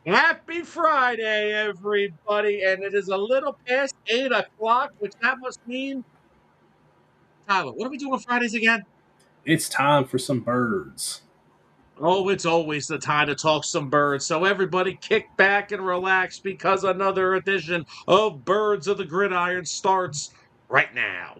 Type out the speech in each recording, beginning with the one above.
Happy Friday, everybody, and it is a little past 8 o'clock, which that must mean, Tyler, what are we doing on Fridays again? It's time for some birds. Oh, it's always the time to talk some birds, so everybody kick back and relax because another edition of Birds of the Gridiron starts right now.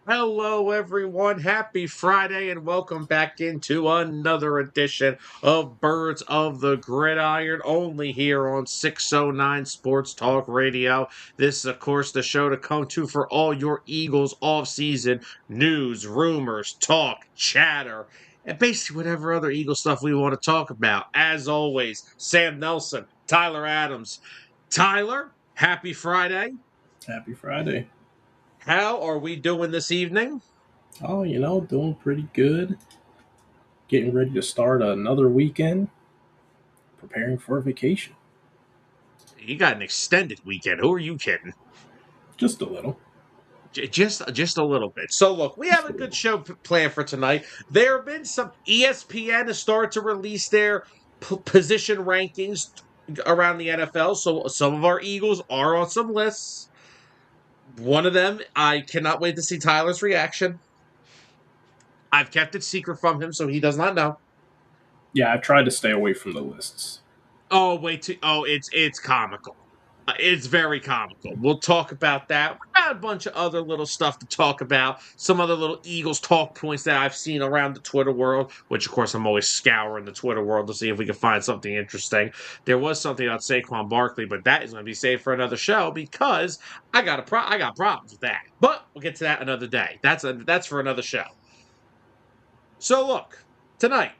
Hello, everyone. Happy Friday, and welcome back into another edition of Birds of the Gridiron, only here on 609 Sports Talk Radio. This is, of course, the show to come to for all your Eagles off-season news, rumors, talk, chatter, and basically whatever other Eagle stuff we want to talk about. As always, Sam Nelson, Tyler Adams. Tyler, happy Friday. Happy Friday. How are we doing this evening? Oh, doing pretty good. Getting ready to start another weekend. Preparing for a vacation. You got an extended weekend. Who are you kidding? Just a little. Just a little bit. So look, we have Just a a good little. show planned for tonight. There have been some ESPN has started to release their position rankings around the NFL. So some of our Eagles are on some lists. One of them, I cannot wait to see Tyler's reaction. I've kept it secret from him, so he does not know. Yeah, I've tried to stay away from the lists. Oh wait, it's comical. It's very comical. We'll talk about that. We got a bunch of other little stuff to talk about. Some other little Eagles talk points that I've seen around the Twitter world, which of course I'm always scouring the Twitter world to see if we can find something interesting. There was something about Saquon Barkley, but that is going to be saved for another show because I got problems with that. But we'll get to that another day. That's for another show. So look, tonight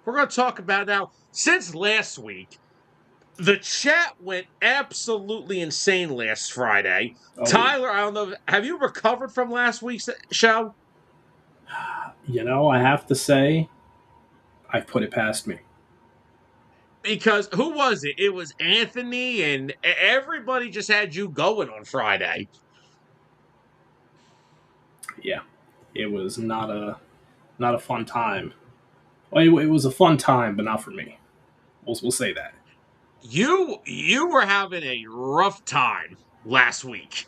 we're going to talk about now since last week. The chat went absolutely insane last Friday. Oh, yeah. Tyler, I don't know. Have you recovered from last week's show? I have to say, I've put it past me. Because who was it? It was Anthony, and everybody just had you going on Friday. Yeah, it was not a fun time. Well, it was a fun time, but not for me. We'll say that. You were having a rough time last week.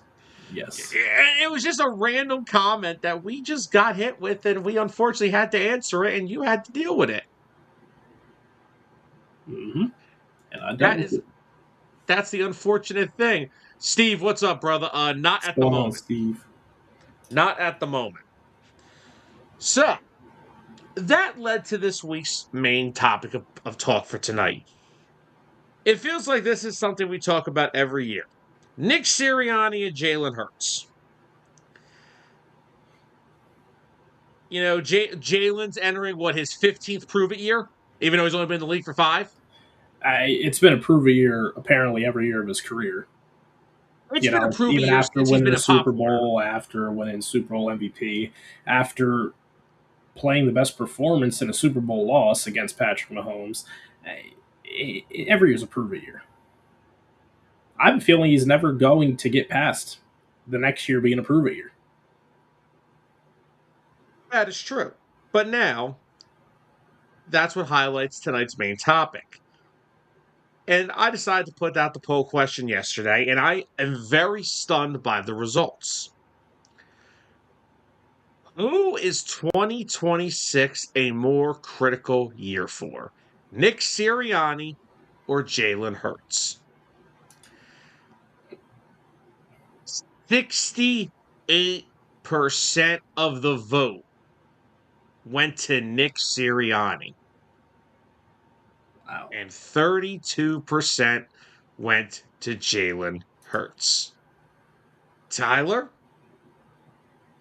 Yes. It was just a random comment that we just got hit with, and we unfortunately had to answer it, and you had to deal with it. Mm-hmm. And I dealt That with is it. That's the unfortunate thing. Steve, what's up, brother? Not What's at the going on, moment. Steve? Not at the moment. So, that led to this week's main topic of talk for tonight. It feels like this is something we talk about every year. Nick Sirianni and Jalen Hurts. Jalen's entering, his 15th prove-it year? Even though he's only been in the league for 5? It's been a prove a year apparently every year of his career. It's been a prove-it Even year after since he's winning been the a Pop Super Warner. Bowl, after winning Super Bowl MVP, after playing the best performance in a Super Bowl loss against Patrick Mahomes, every year's a prove a year. I have a feeling he's never going to get past the next year being a prove a year. That is true. But now, that's what highlights tonight's main topic. And I decided to put out the poll question yesterday, and I am very stunned by the results. Who is 2026 a more critical year for? Nick Sirianni or Jalen Hurts? 68% of the vote went to Nick Sirianni, Wow. and 32% went to Jalen Hurts. Tyler,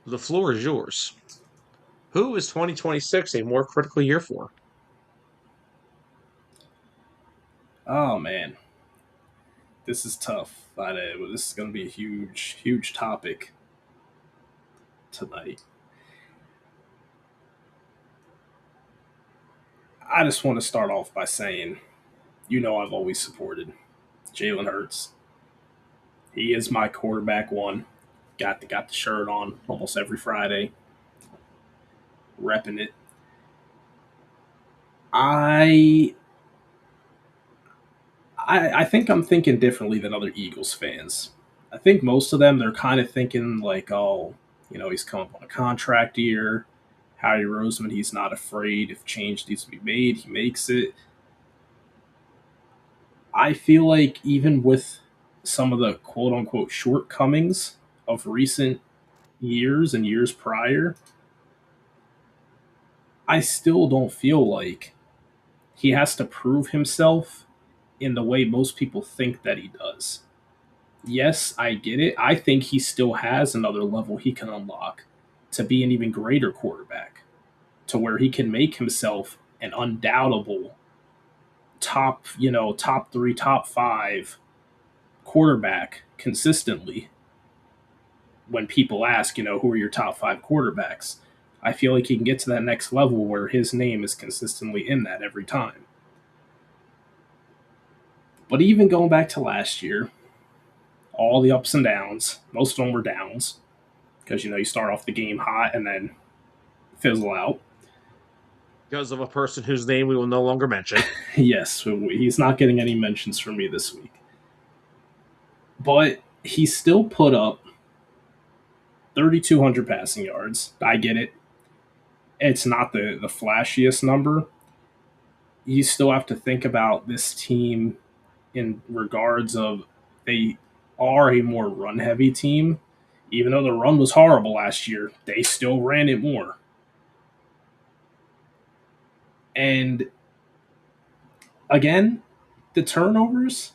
the floor is yours. Who is 2026 a more critical year for? Oh man, this is tough. This is going to be a huge, huge topic tonight. I just want to start off by saying, I've always supported Jalen Hurts. He is my quarterback one. Got the shirt on almost every Friday, repping it. I I think I'm thinking differently than other Eagles fans. I think most of them they're kind of thinking like, oh, he's coming up on a contract year. Howie Roseman, he's not afraid if change needs to be made, he makes it. I feel like even with some of the quote unquote shortcomings of recent years and years prior, I still don't feel like he has to prove himself in the way most people think that he does. Yes, I get it. I think he still has another level he can unlock to be an even greater quarterback, to where he can make himself an undoubtable top three, top five quarterback consistently. When people ask, who are your top five quarterbacks, I feel like he can get to that next level where his name is consistently in that every time. But even going back to last year, all the ups and downs, most of them were downs because you start off the game hot and then fizzle out. Because of a person whose name we will no longer mention. Yes, he's not getting any mentions from me this week. But he still put up 3,200 passing yards. I get it. It's not the flashiest number. You still have to think about this team in regards of they are a more run heavy team. Even though the run was horrible last year, they still ran it more. And again, the turnovers,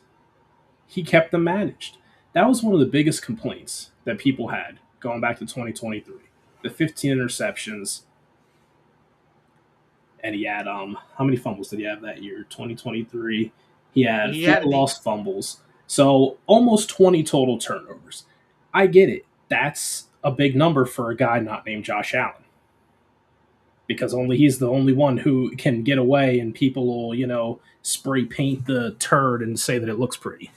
he kept them managed. That was one of the biggest complaints that people had going back to 2023. The 15 interceptions, and he had how many fumbles did he have that year? 2023, he had He four had the lost fumbles, so almost 20 total turnovers. I get it. That's a big number for a guy not named Josh Allen because only he's the only one who can get away, and people will spray paint the turd and say that it looks pretty.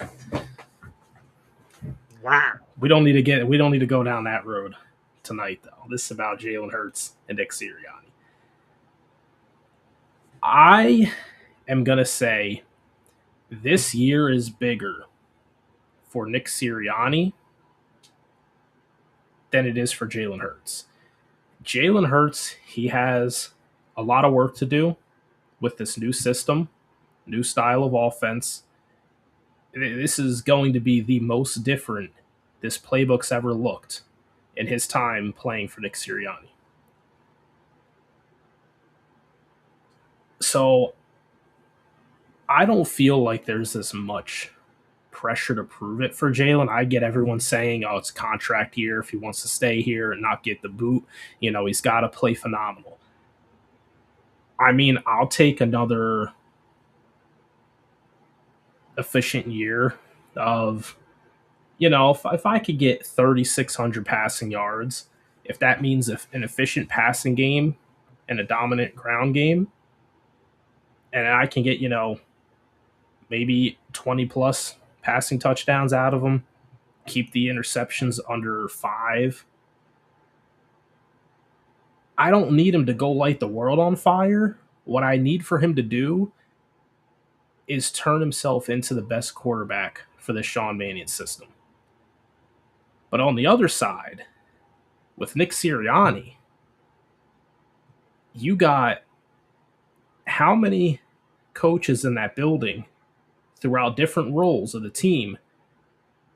wow. We don't need to go down that road tonight though. This is about Jalen Hurts and Nick Sirianni. I am gonna say this year is bigger for Nick Sirianni than it is for Jalen Hurts. Jalen Hurts, he has a lot of work to do with this new system, new style of offense. This is going to be the most different this playbook's ever looked in his time playing for Nick Sirianni. So I don't feel like there's this much pressure to prove it for Jalen. I get everyone saying, oh, it's contract year. If he wants to stay here and not get the boot, he's got to play phenomenal. I mean, I'll take another efficient year of, if I could get 3,600 passing yards, if that means an efficient passing game and a dominant ground game, and I can get, maybe 20 plus passing touchdowns out of him, keep the interceptions under 5. I don't need him to go light the world on fire. What I need for him to do is turn himself into the best quarterback for the Sean Mannion system. But on the other side, with Nick Sirianni, You got how many coaches in that building throughout different roles of the team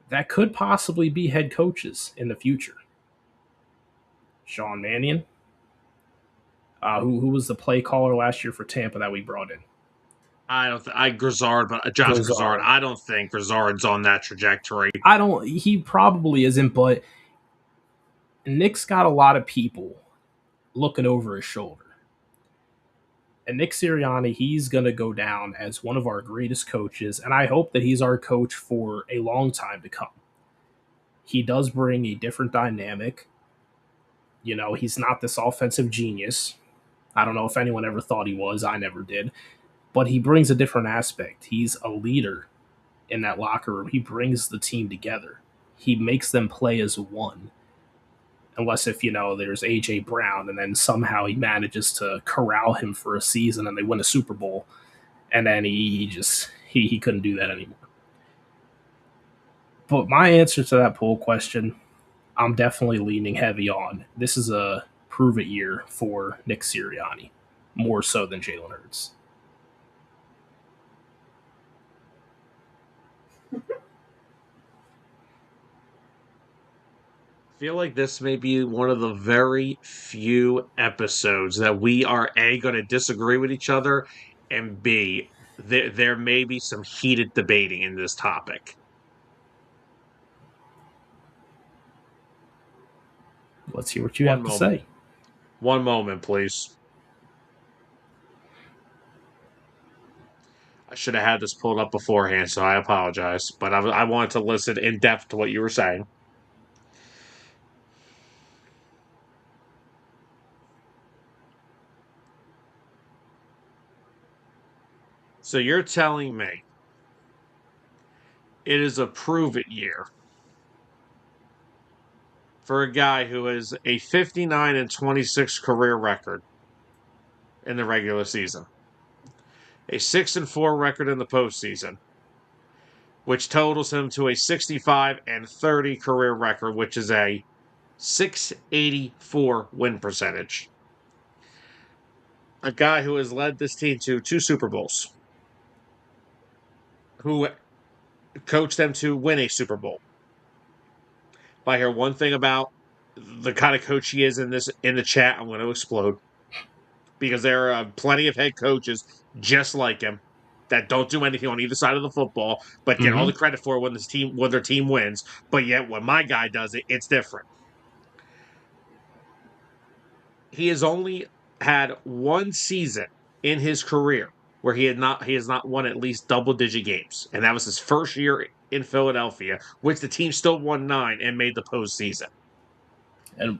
that could possibly be head coaches in the future? Sean Mannion, who was the play caller last year for Tampa that we brought in? I don't. Grizzard, but Josh Grizzard. Grizzard. I don't think Grizzard's on that trajectory. I don't. He probably isn't, but Nick's got a lot of people looking over his shoulder. And Nick Sirianni, he's going to go down as one of our greatest coaches, and I hope that he's our coach for a long time to come. He does bring a different dynamic. You know, he's not this offensive genius. I don't know if anyone ever thought he was. I never did. But he brings a different aspect. He's a leader in that locker room. He brings the team together. He makes them play as one. Unless if, you know, there's A.J. Brown and then somehow he manages to corral him for a season and they win a Super Bowl. And then he couldn't do that anymore. But my answer to that poll question, I'm definitely leaning heavy on. This is a prove it year for Nick Sirianni, more so than Jalen Hurts. I feel like this may be one of the very few episodes that we are A, going to disagree with each other, and B, there may be some heated debating in this topic. Let's hear what you have to say. One moment, please. I should have had this pulled up beforehand, so I apologize. But I wanted to listen in depth to what you were saying. So you're telling me it is a prove it year for a guy who has a 59-26 career record in the regular season, a 6-4 record in the postseason, which totals him to a 65-30 career record, which is a 684 win percentage. A guy who has led this team to 2 Super Bowls, who coached them to win a Super Bowl. If I hear one thing about the kind of coach he is in the chat, I'm going to explode. Because there are plenty of head coaches just like him that don't do anything on either side of the football, but get all the credit for it when their team wins. But yet, when my guy does it, it's different. He has only had one season in his career where he has not won at least double-digit games, and that was his first year in Philadelphia, which the team still won 9 and made the postseason. And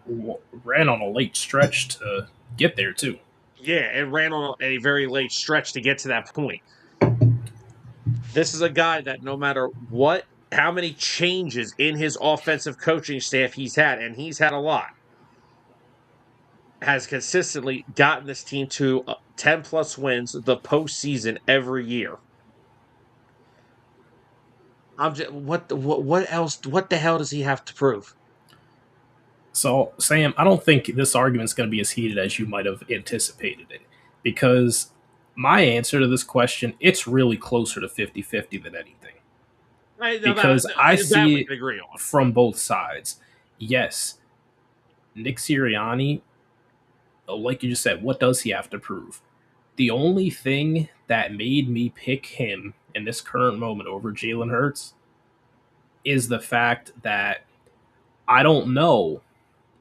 ran on a late stretch to get there, too. Yeah, and ran on a very late stretch to get to that point. This is a guy that no matter how many changes in his offensive coaching staff he's had, and he's had a lot, has consistently gotten this team to 10-plus wins the postseason every year. What else? What the hell does he have to prove? So, Sam, I don't think this argument's going to be as heated as you might have anticipated it. Because my answer to this question, it's really closer to 50-50 than anything. Because I see it from both sides. Yes, Nick Sirianni, like you just said, what does he have to prove? The only thing that made me pick him in this current moment over Jalen Hurts is the fact that I don't know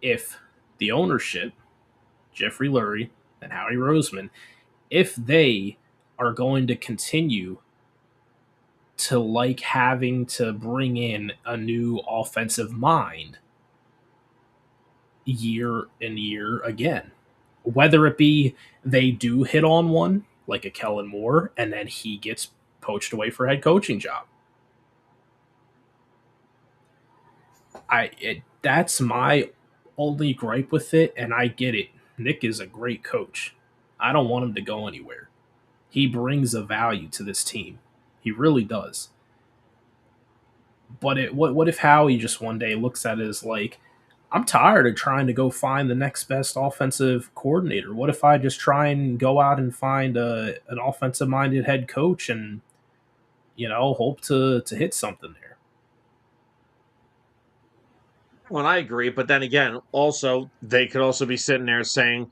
if the ownership, Jeffrey Lurie and Howie Roseman, if they are going to continue to like having to bring in a new offensive mind year and year again. Whether it be they do hit on one, like a Kellen Moore, and then he gets poached away for a head coaching job. That's my only gripe with it, and I get it. Nick is a great coach. I don't want him to go anywhere. He brings a value to this team. He really does. But what if Howie just one day looks at it as like, I'm tired of trying to go find the next best offensive coordinator. What if I just try and go out and find an offensive minded head coach and hope to hit something there? Well, I agree, but then again, also they could also be sitting there saying,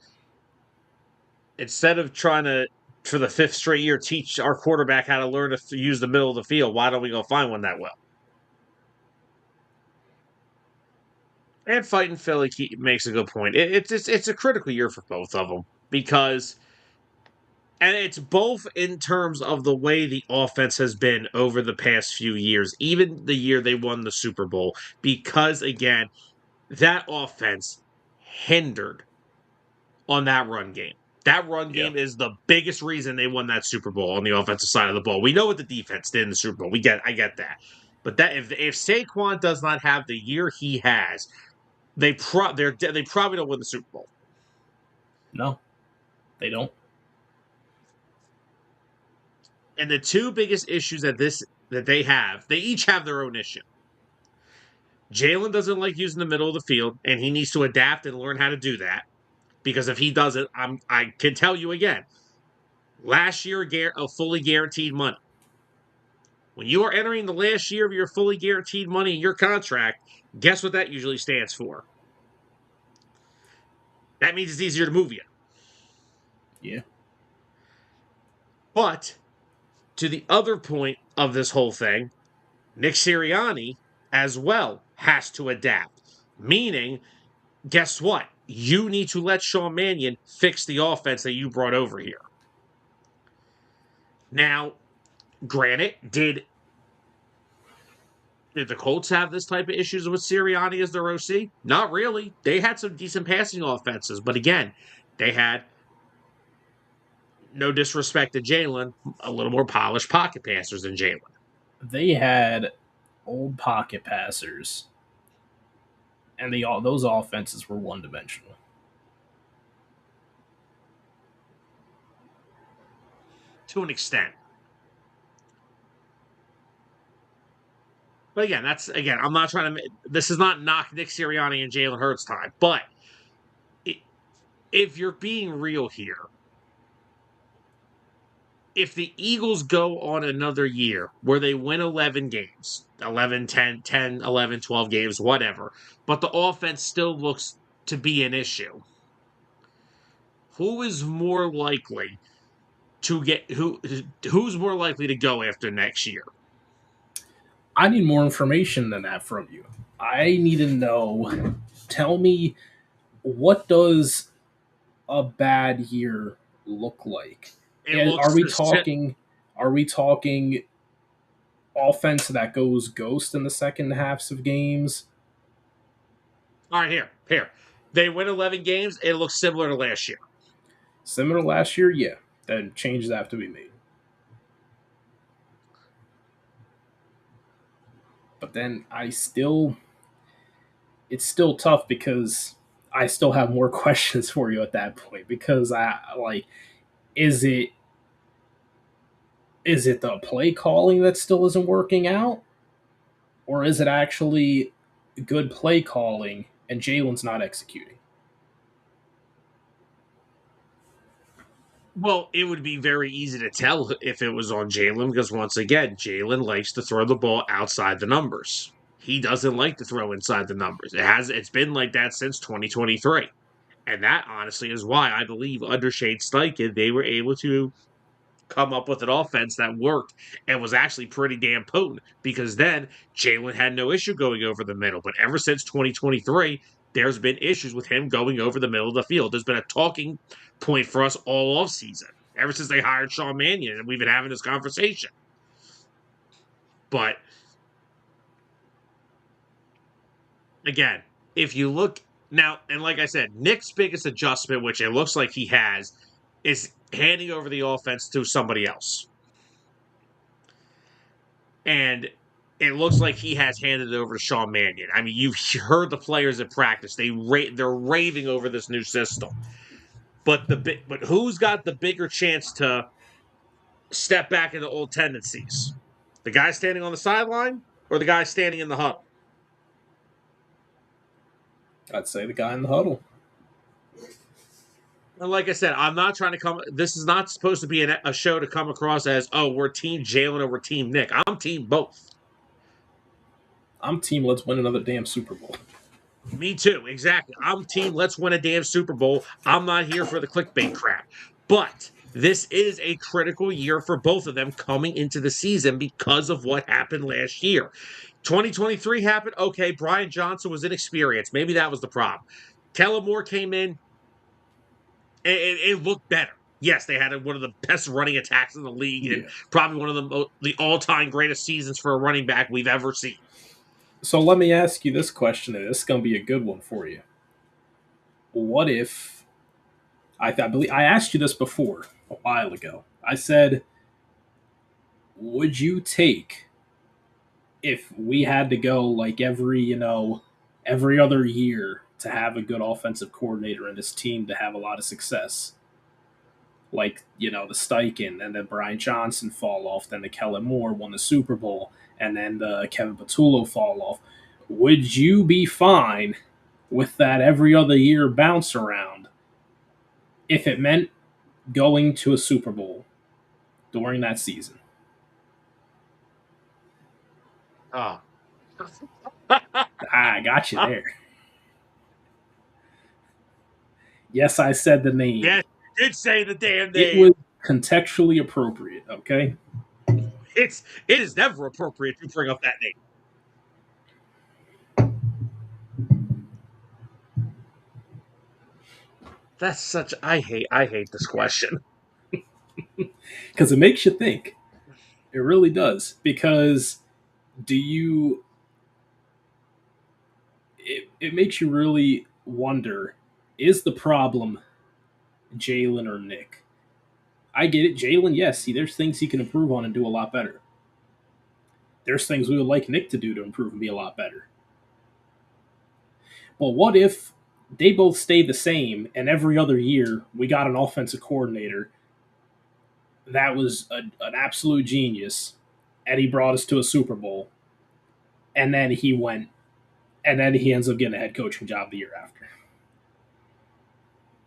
instead of trying to, for the fifth straight year, teach our quarterback how to learn to use the middle of the field, why don't we go find one that well? And fighting Philly makes a good point. It's a critical year for both of them because, and it's both in terms of the way the offense has been over the past few years, even the year they won the Super Bowl, because again, that offense hindered on that run game. That run Yeah. game is the biggest reason they won that Super Bowl on the offensive side of the ball. We know what the defense did in the Super Bowl. I get that. But that if Saquon does not have the year he has, they probably don't win the Super Bowl. No, they don't. And the two biggest issues that they each have their own issue. Jalen doesn't like using the middle of the field, and he needs to adapt and learn how to do that. Because if he doesn't, I can tell you again, last year a fully guaranteed money. When you are entering the last year of your fully guaranteed money in your contract, guess what that usually stands for? That means it's easier to move you. Yeah. But to the other point of this whole thing, Nick Sirianni as well has to adapt. Meaning, guess what? You need to let Sean Mannion fix the offense that you brought over here. Now, granted, did the Colts have this type of issues with Sirianni as their OC? Not really. They had some decent passing offenses, but again, they had, no disrespect to Jalen, a little more polished pocket passers than Jalen. They had old pocket passers, and those offenses were one dimensional. To an extent. But again, I'm not trying to, this is not knock Nick Sirianni and Jalen Hurts time, but if you're being real here, if the Eagles go on another year where they win 11 games, 11, 10, 10, 11, 12 games, whatever, but the offense still looks to be an issue, who is more likely who's more likely to go after next year? I need more information than that from you. I need to know. Tell me, what does a bad year look like? It Are looks we the shit. talking? Are we talking offense that goes ghost in the second halves of games? All right, here. They win 11 games. It looks similar to last year. Similar to last year, yeah. Then changes have to be made. But then it's still tough because I still have more questions for you at that point because I like, is it the play calling that still isn't working out, or is it actually good play calling and Jalen's not executing? Well, it would be very easy to tell if it was on Jalen because, once again, Jalen likes to throw the ball outside the numbers. He doesn't like to throw inside the numbers. It's been like that since 2023. And that honestly is why I believe under Shane Steichen they were able to come up with an offense that worked and was actually pretty damn potent because then Jalen had no issue going over the middle. But ever since 2023, there's been issues with him going over the middle of the field. There's been a talking point for us all off season, ever since they hired Sean Mannion, and we've been having this conversation. But again, if you look now, and like I said, Nick's biggest adjustment, which it looks like he has, is handing over the offense to somebody else. And it looks like he has handed it over to Sean Mannion. I mean, you've heard the players at practice; they're raving over this new system. But who's got the bigger chance to step back into old tendencies? The guy standing on the sideline or the guy standing in the huddle? I'd say the guy in the huddle. And like I said, I'm not trying to come. This is not supposed to be a show to come across as, oh, we're Team Jalen or we're Team Nick. I'm Team both. I'm team. Let's win another damn Super Bowl. Me too, exactly. I'm Team Let's win a damn Super Bowl. I'm not here for the clickbait crap. But this is a critical year for both of them coming into the season because of what happened last year. 2023 happened. Okay, Brian Johnson was inexperienced. Maybe that was the problem. Kellen Moore came in. It looked better. Yes, they had one of the best running attacks in the league and Yeah. probably one of the all-time greatest seasons for a running back we've ever seen. So let me ask you this question, and this is going to be a good one for you. What if I believe I asked you this before a while ago? I said, would you take if we had to go like every other year to have a good offensive coordinator in this team to have a lot of success? Like, the Steichen and then Brian Johnson fall off, then the Kellen Moore won the Super Bowl, and then the Kevin Patullo fall off. Would you be fine with that every other year bounce around if it meant going to a Super Bowl during that season? Oh. I got you there. Yes, I said the name. Yes, you did say the damn It name. was contextually appropriate, okay? It is never appropriate to bring up that name. That's such I hate this question. Because it makes you think. It really does. Because do you it makes you really wonder, is the problem Jalen or Nick? I get it. Jalen, yes, there's things he can improve on and do a lot better. There's things we would like Nick to do to improve and be a lot better. But what if they both stay the same and every other year we got an offensive coordinator that was an absolute genius and he brought us to a Super Bowl and then he ends up getting a head coaching job the year after?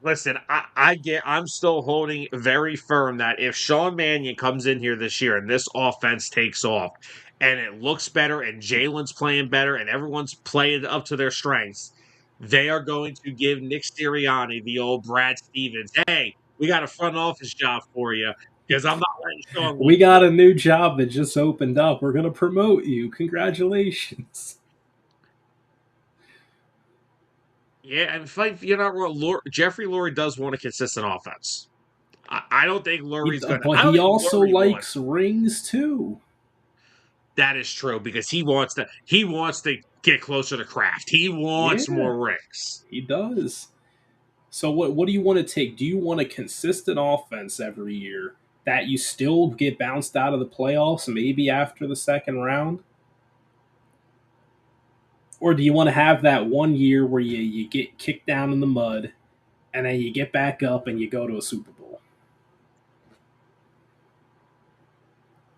Listen, I'm still holding very firm that if Sean Mannion comes in here this year and this offense takes off and it looks better and Jalen's playing better and everyone's playing up to their strengths, they are going to give Nick Sirianni the old Brad Stevens, hey, we got a front office job for you because I'm not letting Sean We leave. got a new job that just opened up. We're going to promote you. Congratulations. Yeah, and if you're not wrong, Jeffrey Lurie does want a consistent offense. I don't think Lurie's going to. But I don't he think also Lurie wants. likes rings too. That is true because he wants to get closer to Kraft. He wants Yeah, more rings. he does. So what do you want to take? Do you want a consistent offense every year that you still get bounced out of the playoffs maybe after the second round? Or do you want to have that one year where you get kicked down in the mud and then you get back up and you go to a Super Bowl?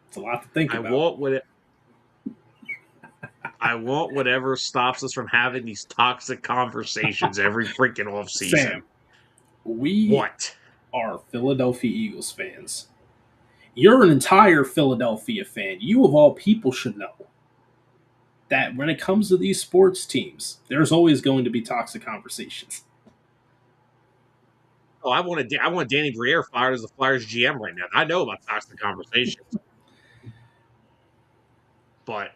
It's a lot to think I about. want what I want whatever stops us from having these toxic conversations every freaking off season. Sam, we What? are Philadelphia Eagles fans. You're an entire Philadelphia fan. You, of all people, should know that when it comes to these sports teams, there's always going to be toxic conversations. Oh, I want Danny Briere fired as the Flyers GM right now. I know about toxic conversations, but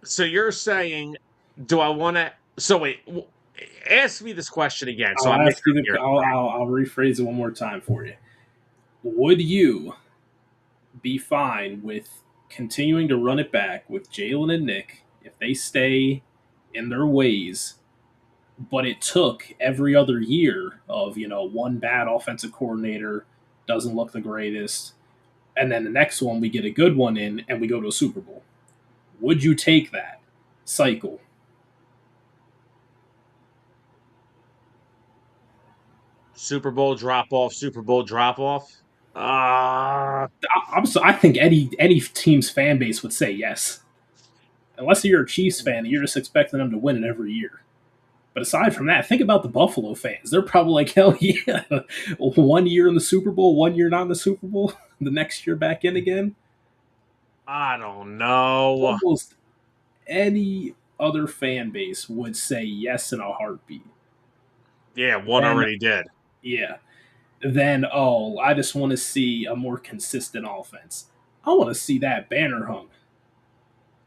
so you're saying, do I want to? So wait, ask me this question again. So I'll I'm ask making you sure I'm the. hearing it right. I'll rephrase it one more time for you. Would you be fine with continuing to run it back with Jalen and Nick if they stay in their ways, but it took every other year of one bad offensive coordinator doesn't look the greatest, and then the next one we get a good one in and we go to a Super Bowl? Would you take that cycle? Super Bowl drop off, Super Bowl drop off. I think any team's fan base would say yes. Unless you're a Chiefs fan, you're just expecting them to win it every year. But aside from that, think about the Buffalo fans. They're probably like, hell yeah, 1 year in the Super Bowl, 1 year not in the Super Bowl, the next year back in again. I don't know. Almost any other fan base would say yes in a heartbeat. Yeah, one Then, already did. yeah. Then, oh, I just want to see a more consistent offense. I want to see that banner hung.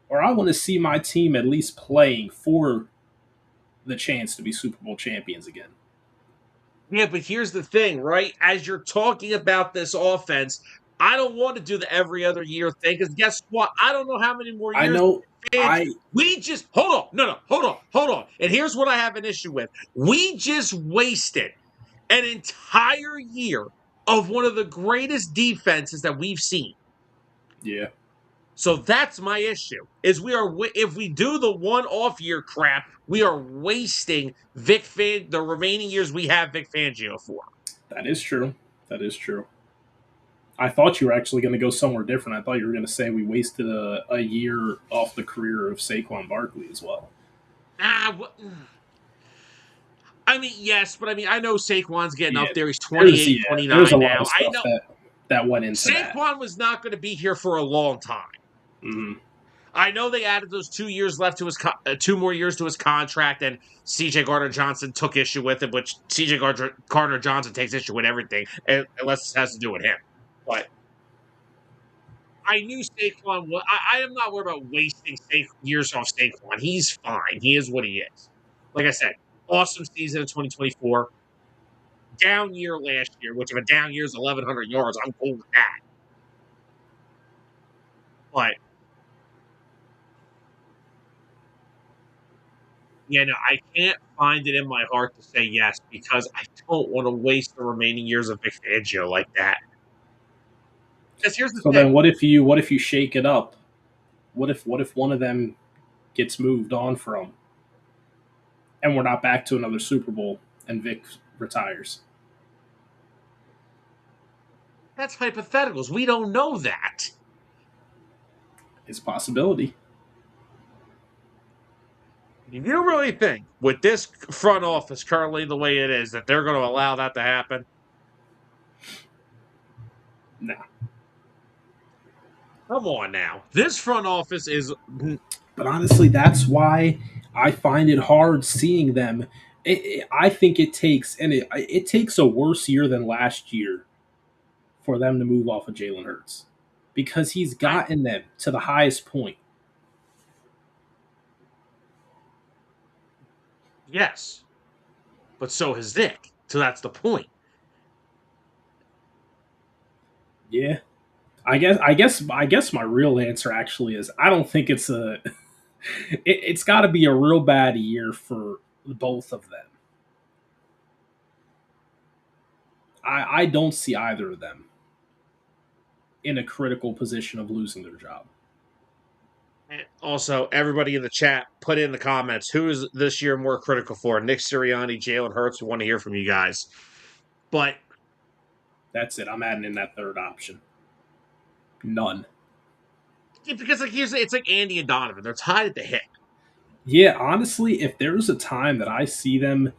Or I want to see my team at least playing for the chance to be Super Bowl champions again. Yeah, but here's the thing, right? As you're talking about this offense, I don't want to do the every other year thing because guess what? I don't know how many more I years. know And I we just hold on, no, hold on. And here's what I have an issue with: we just wasted an entire year of one of the greatest defenses that we've seen. yeah, So that's my issue. Is we are if we do the one off year crap, we are wasting the remaining years we have Vic Fangio for. that is true. That is true. I thought you were actually going to go somewhere different. I thought you were going to say we wasted a year off the career of Saquon Barkley as well. Ah, I mean, yes, but I mean, I know Saquon's getting Yeah, up there. He's there's 28, yeah, there's a 29 lot now. of I stuff know that went into that. Saquon was not going to be here for a long time. Mm-hmm. I know they added those 2 years left to his 2 more years to his contract, and C.J. Gardner Johnson took issue with it, which C.J. Gardner Johnson takes issue with everything, unless it has to do with him. But I knew Saquon. I am not worried about wasting years off Saquon. He's fine. He is what he is. Like I said, awesome season in 2024. Down year last year, which if a down year is 1,100 yards, I'm cool with that. But yeah, no, I can't find it in my heart to say yes because I don't want to waste the remaining years of Vic Fangio like that. Because here's the So thing. then, what if you shake it up? What if one of them gets moved on from, and we're not back to another Super Bowl, and Vic retires? That's hypotheticals. We don't know that. It's a possibility. Do you really think, with this front office currently the way it is, that they're going to allow that to happen? No. Come on now. This front office is. But honestly, that's why I find it hard seeing them. I think it takes, and it takes a worse year than last year for them to move off of Jalen Hurts because he's I, gotten them to the highest point. yes. But so has Nick. So that's the point. Yeah, I guess my real answer actually is I don't think it's a. It's got to be a real bad year for both of them. I don't see either of them in a critical position of losing their job. And also, everybody in the chat, put in the comments who is this year more critical for? Nick Sirianni, Jalen Hurts. We want to hear from you guys. But That's it. I'm adding in that third option. None. because it's like Andy and Donovan. They're tied at the hip. Yeah, honestly, if there's a time that I see them,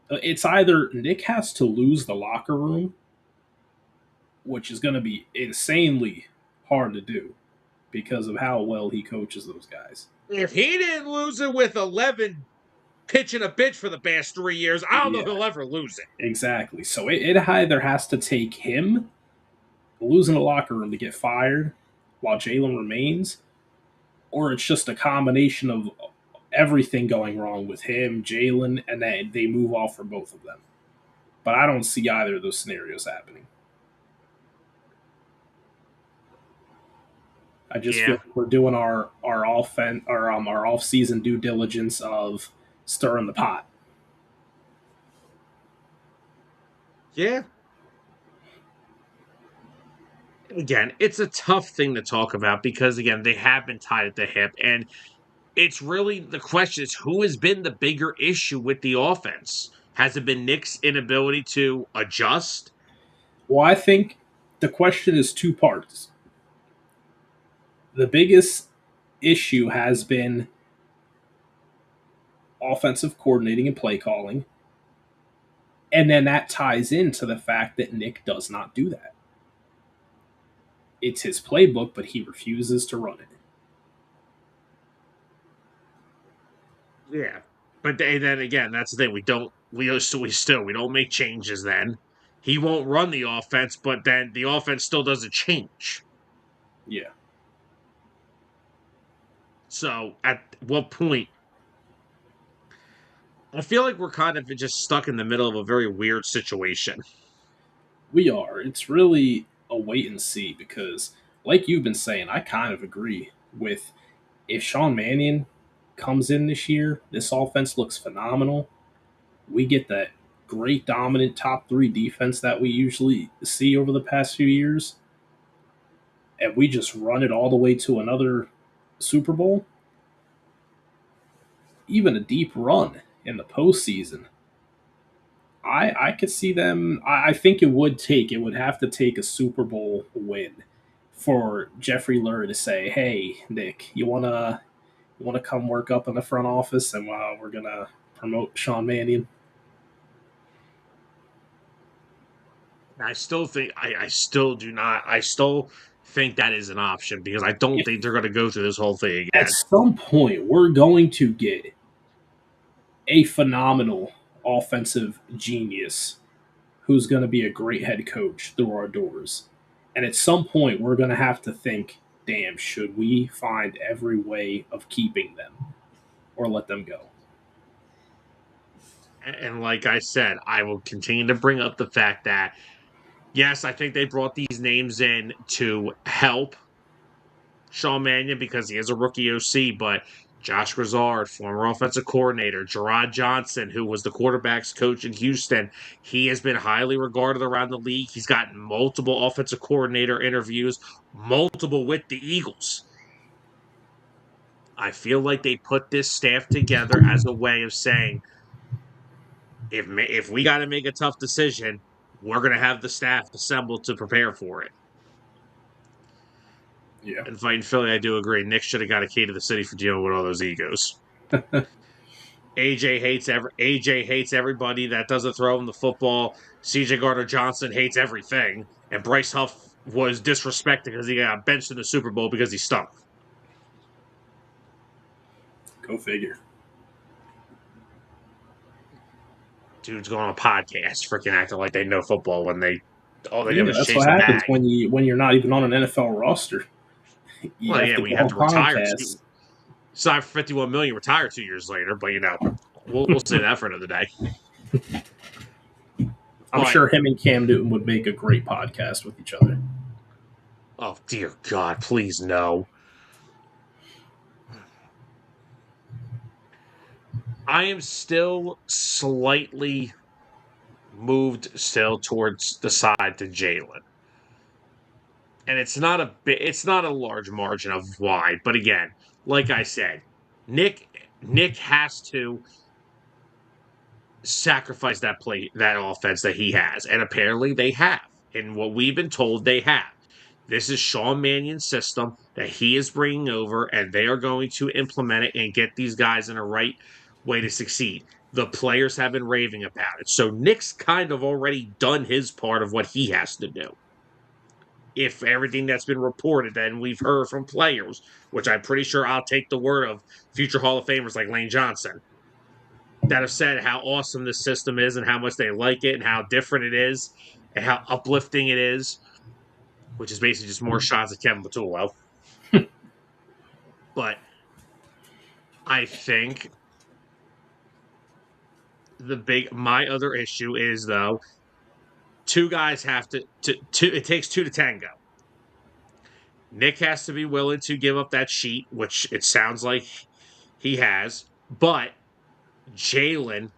it's either Nick has to lose the locker room, which is going to be insanely hard to do because of how well he coaches those guys. If he didn't lose it with 11 pitching a bitch for the past 3 years, I don't know if Yeah, he'll ever lose it. exactly. So it either has to take him losing the locker room to get fired while Jalen remains, or it's just a combination of everything going wrong with him, Jalen, and then they move off for both of them. But I don't see either of those scenarios happening. I just feel Yeah. like we're doing our off season due diligence of stirring the pot. Yeah. Again, it's a tough thing to talk about because, again, they have been tied at the hip. And it's really the question is who has been the bigger issue with the offense? Has it been Nick's inability to adjust? Well, I think the question is two parts. The biggest issue has been offensive coordinating and play calling. And then that ties into the fact that Nick does not do that. It's his playbook, but he refuses to run it. Yeah, but then again, that's the thing. We don't make changes. Then he won't run the offense, but then the offense still doesn't change. Yeah. So at what point? I feel like we're kind of just stuck in the middle of a very weird situation. We are. It's really a wait and see because, like you've been saying, I kind of agree with if Sean Mannion comes in this year, this offense looks phenomenal. We get that great dominant top three defense that we usually see over the past few years, and we just run it all the way to another Super Bowl, even a deep run in the postseason. I could see them. I think it would have to take a Super Bowl win for Jeffrey Lurie to say, "Hey, Nick, you wanna come work up in the front office, and we're gonna promote Sean Mannion." I still do not. I still think that is an option because I don't If think they're going to go through this whole thing at again. some point we're going to get a phenomenal offensive genius who's going to be a great head coach through our doors. And at some point, we're going to have to think, damn, should we find every way of keeping them or let them go? And like I said, I will continue to bring up the fact that yes, I think they brought these names in to help Sean Mannion because he is a rookie OC, but Josh Grizzard, former offensive coordinator, Gerard Johnson, who was the quarterback's coach in Houston, he has been highly regarded around the league. He's gotten multiple offensive coordinator interviews, multiple with the Eagles. I feel like they put this staff together as a way of saying, if we got to make a tough decision, we're going to have the staff assembled to prepare for it. Yeah. And fighting Philly, I do agree. Nick should have got a key to the city for dealing with all those egos. AJ hates everybody that doesn't throw him the football. CJ Gardner Johnson hates everything, and Bryce Huff was disrespected because he got benched in the Super Bowl because he stunk. Go figure. Dude's going on a podcast, freaking acting like they know football when all they do Yeah, is that's chase what a happens bag. when you're not even on an NFL roster. You Well, have yeah, to we go have on to retire. podcasts. Sign for 51 million, retire 2 years later. But we'll say that for another day. I'm But sure him and Cam Newton would make a great podcast with each other. oh dear God, please no. I am still slightly moved still towards the side to Jalen. And it's not a large margin of why, but again, like I said, Nick has to sacrifice that offense that he has. And apparently they have. And what we've been told they have. This is Sean Mannion's system that he is bringing over, and they are going to implement it and get these guys in a right way to succeed. The players have been raving about it. So Nick's kind of already done his part of what he has to do. If everything that's been reported and we've heard from players, which I'm pretty sure I'll take the word of future Hall of Famers like Lane Johnson, that have said how awesome this system is and how much they like it and how different it is and how uplifting it is, which is basically just more shots at Kevin Patullo. But I think my other issue is though, two guys have to it takes two to tango. Nick has to be willing to give up that sheet, which it sounds like he has, but Jalen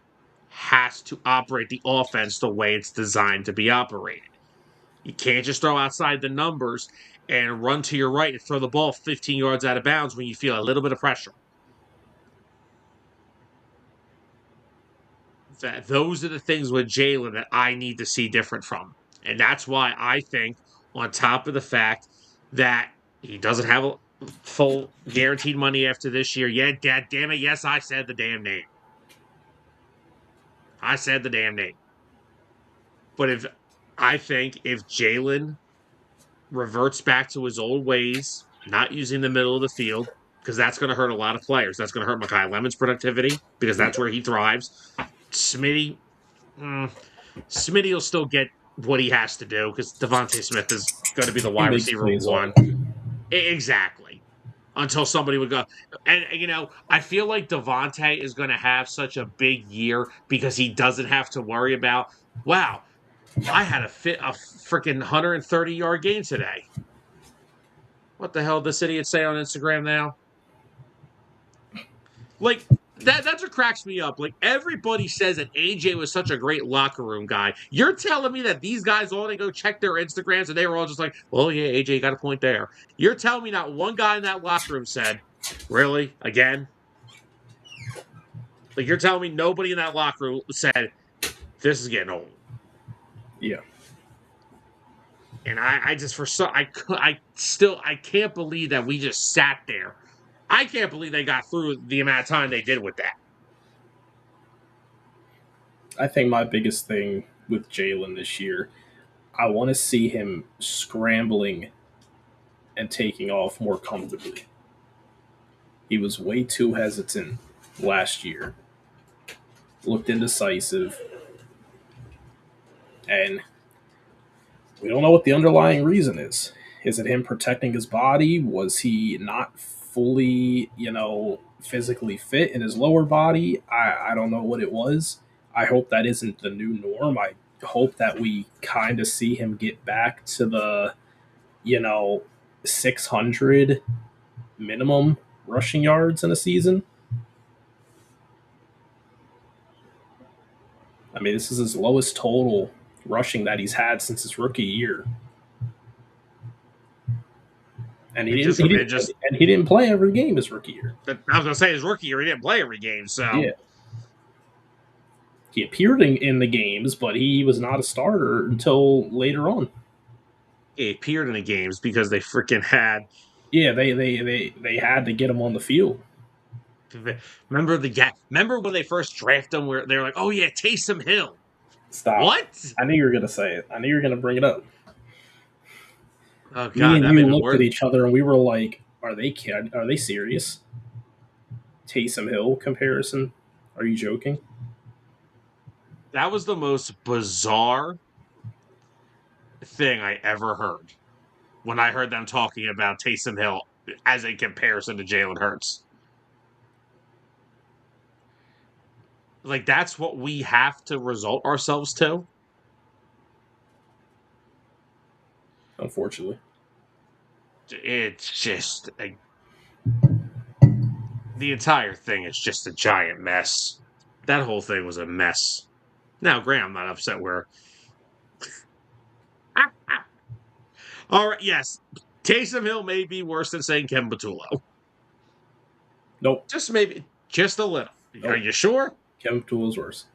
has to operate the offense the way it's designed to be operated. You can't just throw outside the numbers and run to your right and throw the ball 15 yards out of bounds when you feel a little bit of pressure. Those are the things with Jalen that I need to see different from. And that's why I think, on top of the fact that he doesn't have full guaranteed money after this year. Yeah, dad, damn it. Yes, I said the damn name. I said the damn name. But I think if Jalen reverts back to his old ways, not using the middle of the field, because that's going to hurt a lot of players. That's going to hurt Makai Lemon's productivity because Yeah, that's where he thrives. Smitty, Smitty will still get what he has to do because Devontae Smith is going to be the he wide makes receiver plays one. on. Exactly. Until somebody would go. And, I feel like Devontae is going to have such a big year because he doesn't have to worry about, wow, I had a freaking 130-yard game today. What the hell does this idiot say on Instagram now? Like, that's what cracks me up. Like, everybody says that AJ was such a great locker room guy. You're telling me that these guys all they go check their Instagrams and they were all just like, well, yeah, AJ got a point there. You're telling me not one guy in that locker room said, really? Again? Like, you're telling me nobody in that locker room said, this is getting old. Yeah. And I just, I can't believe that we just sat there. I can't believe they got through the amount of time they did with that. I think my biggest thing with Jalen this year, I want to see him scrambling and taking off more comfortably. He was way too hesitant last year, looked indecisive, and we don't know what the underlying reason is. Is it him protecting his body? Was he not fully, physically fit in his lower body? I don't know what it was. I hope that isn't the new norm. I hope that we kind of see him get back to the, you know, 600 minimum rushing yards in a season. I mean, this is his lowest total rushing that he's had since his rookie year. And It just, it just, he didn't play every game his rookie year. I was gonna say his rookie year, he didn't play every game, so Yeah. He appeared in the games, but he was not a starter until later on. he appeared in the games because they freaking had. Yeah, they had to get him on the field. Remember when they first drafted him, where they were like, "Oh yeah, Taysom Hill." Stop. What? I knew you were gonna say it. I knew you were gonna bring it up. Oh Me god, and that made you me looked at worse. each other and we were like, "Are they kid? Are they serious?" Taysom Hill comparison? Are you joking? That was the most bizarre thing I ever heard when I heard them talking about Taysom Hill as a comparison to Jalen Hurts. Like, that's what we have to result ourselves to. Unfortunately, It's just the entire thing is just a giant mess. That whole thing was a mess. Now, Graham, I'm not upset where. All right, yes, Taysom Hill may be worse than saying Kevin Patullo. nope, Just maybe, just a little. Are nope. you sure? Kevin Tool is worse.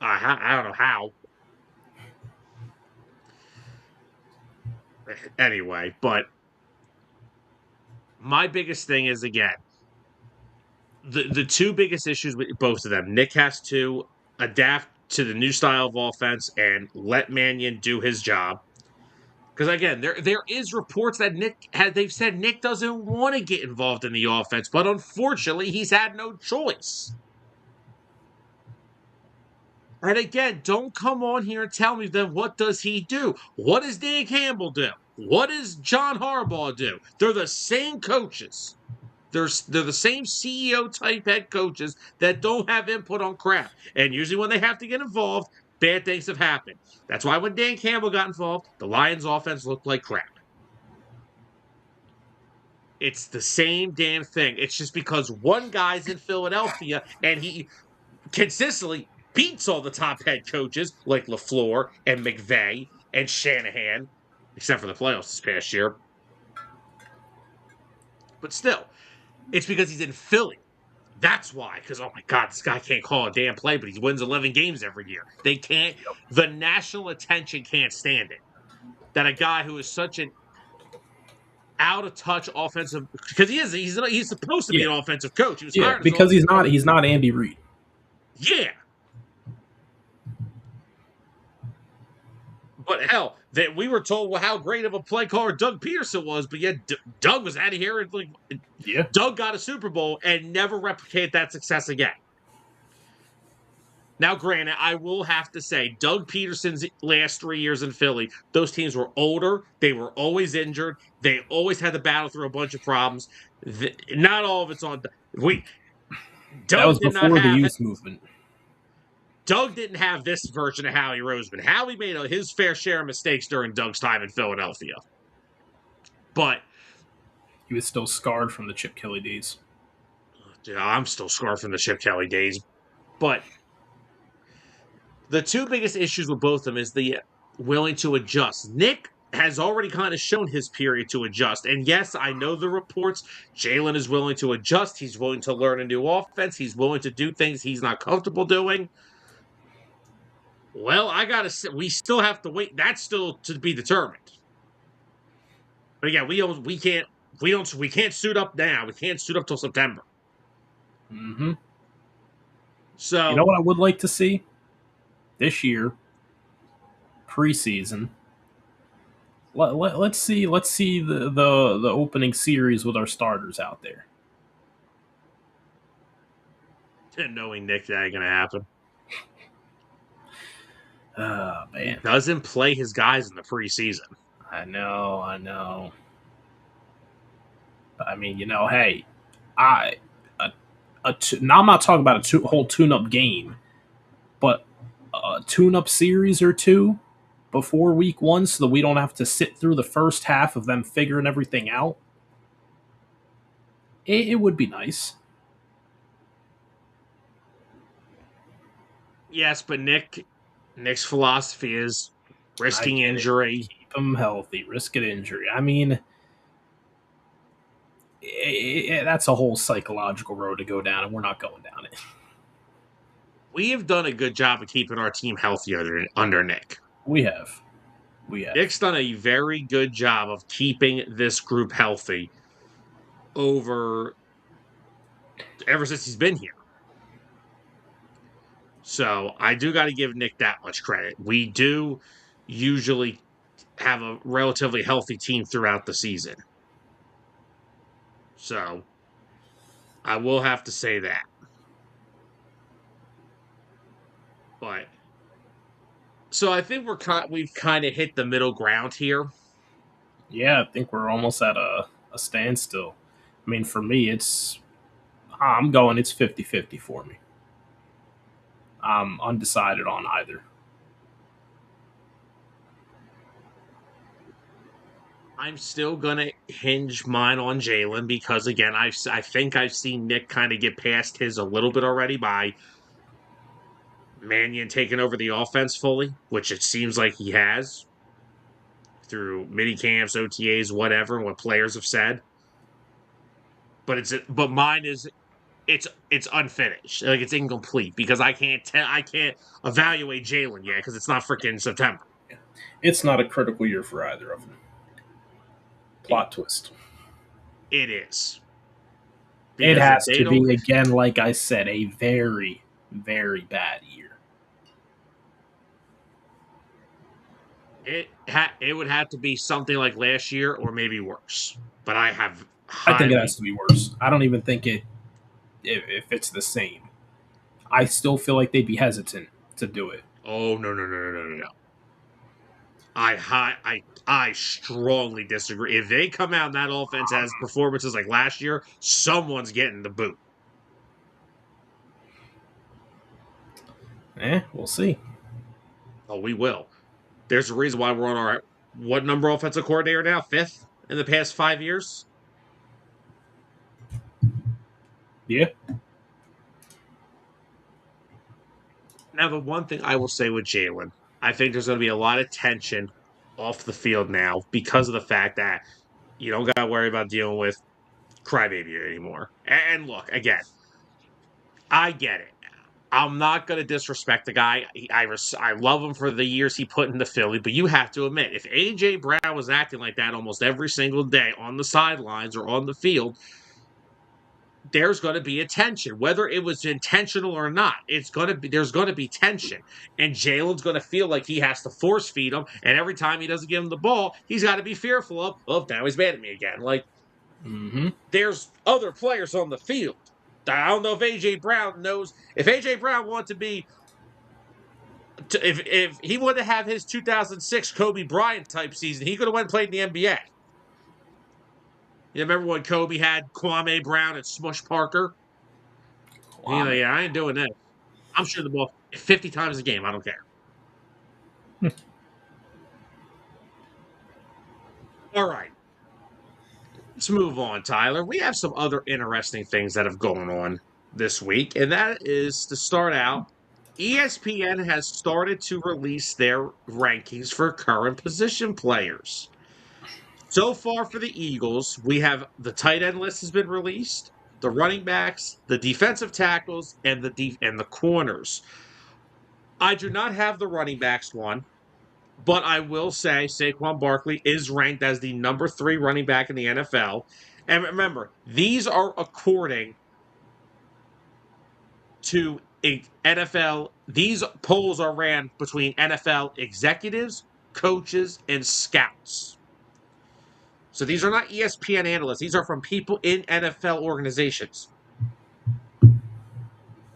I don't know how. Anyway, but my biggest thing is, again, the two biggest issues with both of them. Nick has to adapt to the new style of offense and let Mannion do his job. Because again, there is reports that they've said Nick doesn't want to get involved in the offense, but unfortunately, he's had no choice. And again, don't come on here and tell me then what does he do? What does Dan Campbell do? What does John Harbaugh do? They're the same coaches. They're the same CEO type head coaches that don't have input on crap. And usually when they have to get involved, bad things have happened. That's why when Dan Campbell got involved, the Lions offense looked like crap. It's the same damn thing. It's just because one guy's in Philadelphia and he consistently beats all the top head coaches like LaFleur and McVay and Shanahan, except for the playoffs this past year. But still, it's because he's in Philly. That's why. Because, oh my God, this guy can't call a damn play, but he wins 11 games every year. They can't, the national attention can't stand it. That a guy who is such an out of touch offensive because he's supposed to be Yeah, an offensive coach. He was yeah, hired as an because offensive coach. he's not Andy Reid. Yeah. But hell, that we were told how great of a play caller Doug Peterson was, but yet Doug was out of here and Yeah, Doug got a Super Bowl and never replicated that success again. Now, granted, I will have to say, Doug Peterson's last 3 years in Philly, those teams were older. They were always injured. They always had to battle through a bunch of problems. Not all of it's on. that Doug was did not before the have. youth movement. Doug didn't have this version of Howie Roseman. Howie made his fair share of mistakes during Doug's time in Philadelphia. But He was still scarred from the Chip Kelly days. I'm still scarred from the Chip Kelly days. But the two biggest issues with both of them is the willing to adjust. Nick has already kind of shown his period to adjust. And yes, I know the reports. Jalen is willing to adjust. He's willing to learn a new offense. He's willing to do things he's not comfortable doing. Well, we still have to wait. That's still to be determined. But again, we can't suit up now. We can't suit up till September. Mm-hmm. You know So what I would like to see this year, preseason. Let's see the opening series with our starters out there. knowing Nick, that ain't gonna happen. Oh He man, doesn't play his guys in the preseason. I know. But I mean, hey, I now I'm not talking about whole tune-up game, but a tune-up series or two before week 1, so that we don't have to sit through the first half of them figuring everything out. It would be nice. Yes, but Nick's philosophy is risking injury. Keep them healthy, risk an injury. I mean, that's a whole psychological road to go down, and we're not going down it. We have done a good job of keeping our team healthy under Nick. We have. Nick's done a very good job of keeping this group healthy ever since he's been here. So I do got to give Nick that much credit. We do usually have a relatively healthy team throughout the season. So I will have to say that. But so I think we've kind of hit the middle ground here. Yeah, I think we're almost at a standstill. I mean, for me, it's 50-50 for me. I'm undecided on either. I'm still gonna hinge mine on Jalen because again, I think I've seen Nick kind of get past his a little bit already by Mannion taking over the offense fully, which it seems like he has through mini camps, OTAs, whatever, and what players have said. But mine is it's unfinished, like it's incomplete because I can't evaluate Jalen yet because it's not freaking September. It's not a critical year for either of them. Plot twist. It is. It has to be, again, like I said, a very, very bad year. It would have to be something like last year or maybe worse. But I think it has to be worse. I don't even think if it's the same. I still feel like they'd be hesitant to do it. Oh no. I strongly disagree. If they come out and that offense has performances like last year, someone's getting the boot. We'll see. Oh, we will. There's a reason why we're on our what number offensive coordinator now? 5th in the past 5 years? Yeah. Now, the one thing I will say with Jalen, I think there's going to be a lot of tension off the field now because of the fact that you don't got to worry about dealing with crybaby anymore. And look, again, I get it. I'm not going to disrespect the guy. I love him for the years he put into Philly, but you have to admit, if A.J. Brown was acting like that almost every single day on the sidelines or on the field, there's going to be a tension. Whether it was intentional or not, there's going to be tension. And Jalen's going to feel like he has to force feed him, and every time he doesn't give him the ball, he's got to be fearful of, oh, now he's mad at me again. Like, there's other players on the field. I don't know if A.J. Brown knows. If A.J. Brown wanted to be if he wanted to have his 2006 Kobe Bryant type season, he could have went and played in the NBA. You remember when Kobe had Kwame Brown and Smush Parker? He's like, yeah, I ain't doing this. I'm shooting the ball 50 times a game. I don't care. All right. Let's move on, Tyler. We have some other interesting things that have gone on this week, and that is to start out, ESPN has started to release their rankings for current position players. So far for the Eagles, we have the tight end list has been released, the running backs, the defensive tackles, and the corners. I do not have the running backs one, but I will say Saquon Barkley is ranked as the number 3 running back in the NFL. And remember, these are according to NFL. These polls are ran between NFL executives, coaches, and scouts. So these are not ESPN analysts. These are from people in NFL organizations.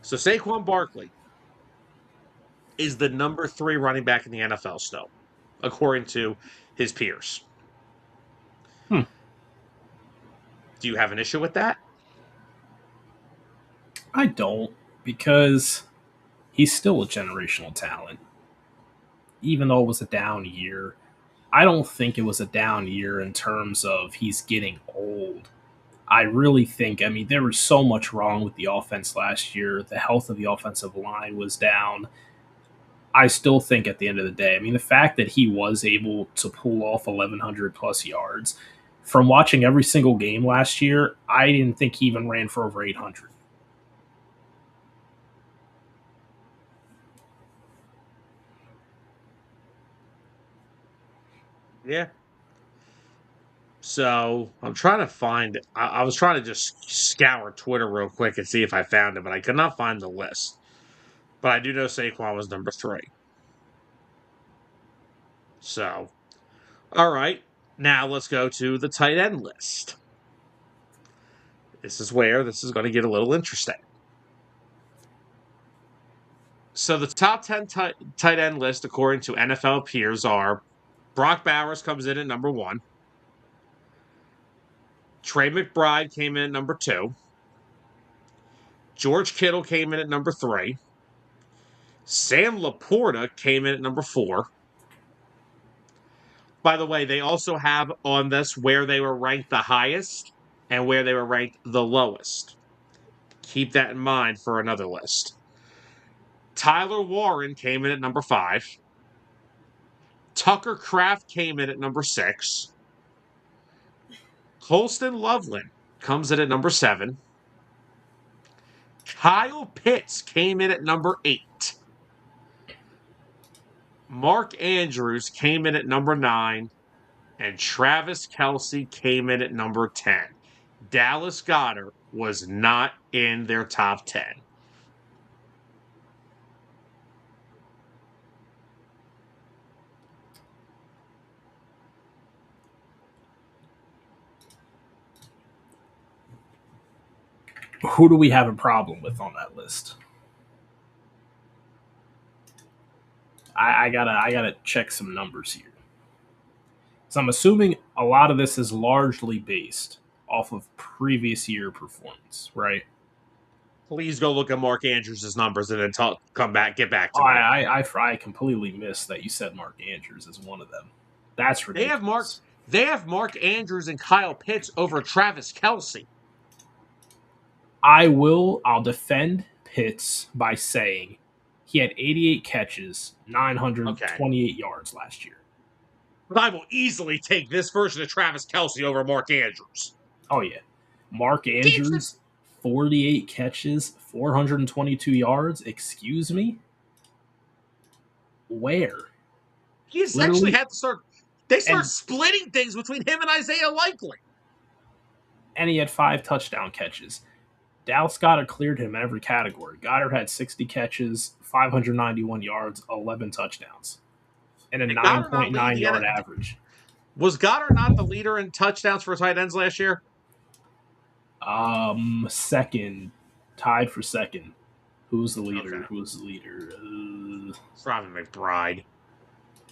So Saquon Barkley is the number 3 running back in the NFL still, according to his peers. Do you have an issue with that? I don't, because he's still a generational talent. Even though it was a down year, I don't think it was a down year in terms of he's getting old. I really think, I mean, there was so much wrong with the offense last year. The health of the offensive line was down. I still think at the end of the day, I mean, the fact that he was able to pull off 1,100 plus yards, from watching every single game last year, I didn't think he even ran for over 800. Yeah. So I'm trying to find. I was trying to just scour Twitter real quick and see if I found it, but I could not find the list. But I do know Saquon was number 3. So, all right. Now let's go to the tight end list. This is where this is going to get a little interesting. So the top 10 tight end list, according to NFL peers, are Brock Bowers comes in at number 1. Trey McBride came in at number 2. George Kittle came in at number 3. Sam Laporta came in at number 4. By the way, they also have on this where they were ranked the highest and where they were ranked the lowest. Keep that in mind for another list. Tyler Warren came in at number 5. Tucker Kraft came in at number 6. Colston Loveland comes in at number 7. Kyle Pitts came in at number 8. Mark Andrews came in at number 9. And Travis Kelce came in at number 10. Dallas Goedert was not in their top 10. Who do we have a problem with on that list? I gotta check some numbers here. So I'm assuming a lot of this is largely based off of previous year performance, right? Please go look at Mark Andrews' numbers and then get back to Oh, me. I completely missed that you said Mark Andrews as one of them. That's ridiculous. They have Mark Andrews and Kyle Pitts over Travis Kelce. I'll defend Pitts by saying he had 88 catches, 928 yards last year. But I will easily take this version of Travis Kelce over Mark Andrews. Oh, yeah. Mark Andrews, 48 catches, 422 yards. Excuse me? Where? He essentially Literally, had to start. They start and splitting things between him and Isaiah Likely. and he had 5 touchdown catches. Dallas Goddard cleared him in every category. Goddard had 60 catches, 591 yards, 11 touchdowns, and a Did Goddard not lead 9.9 the yard average. Was Goddard not the leader in touchdowns for tight ends last year? Second, tied for second. Who's the leader? Okay. Who's the leader? It's Robin McBride.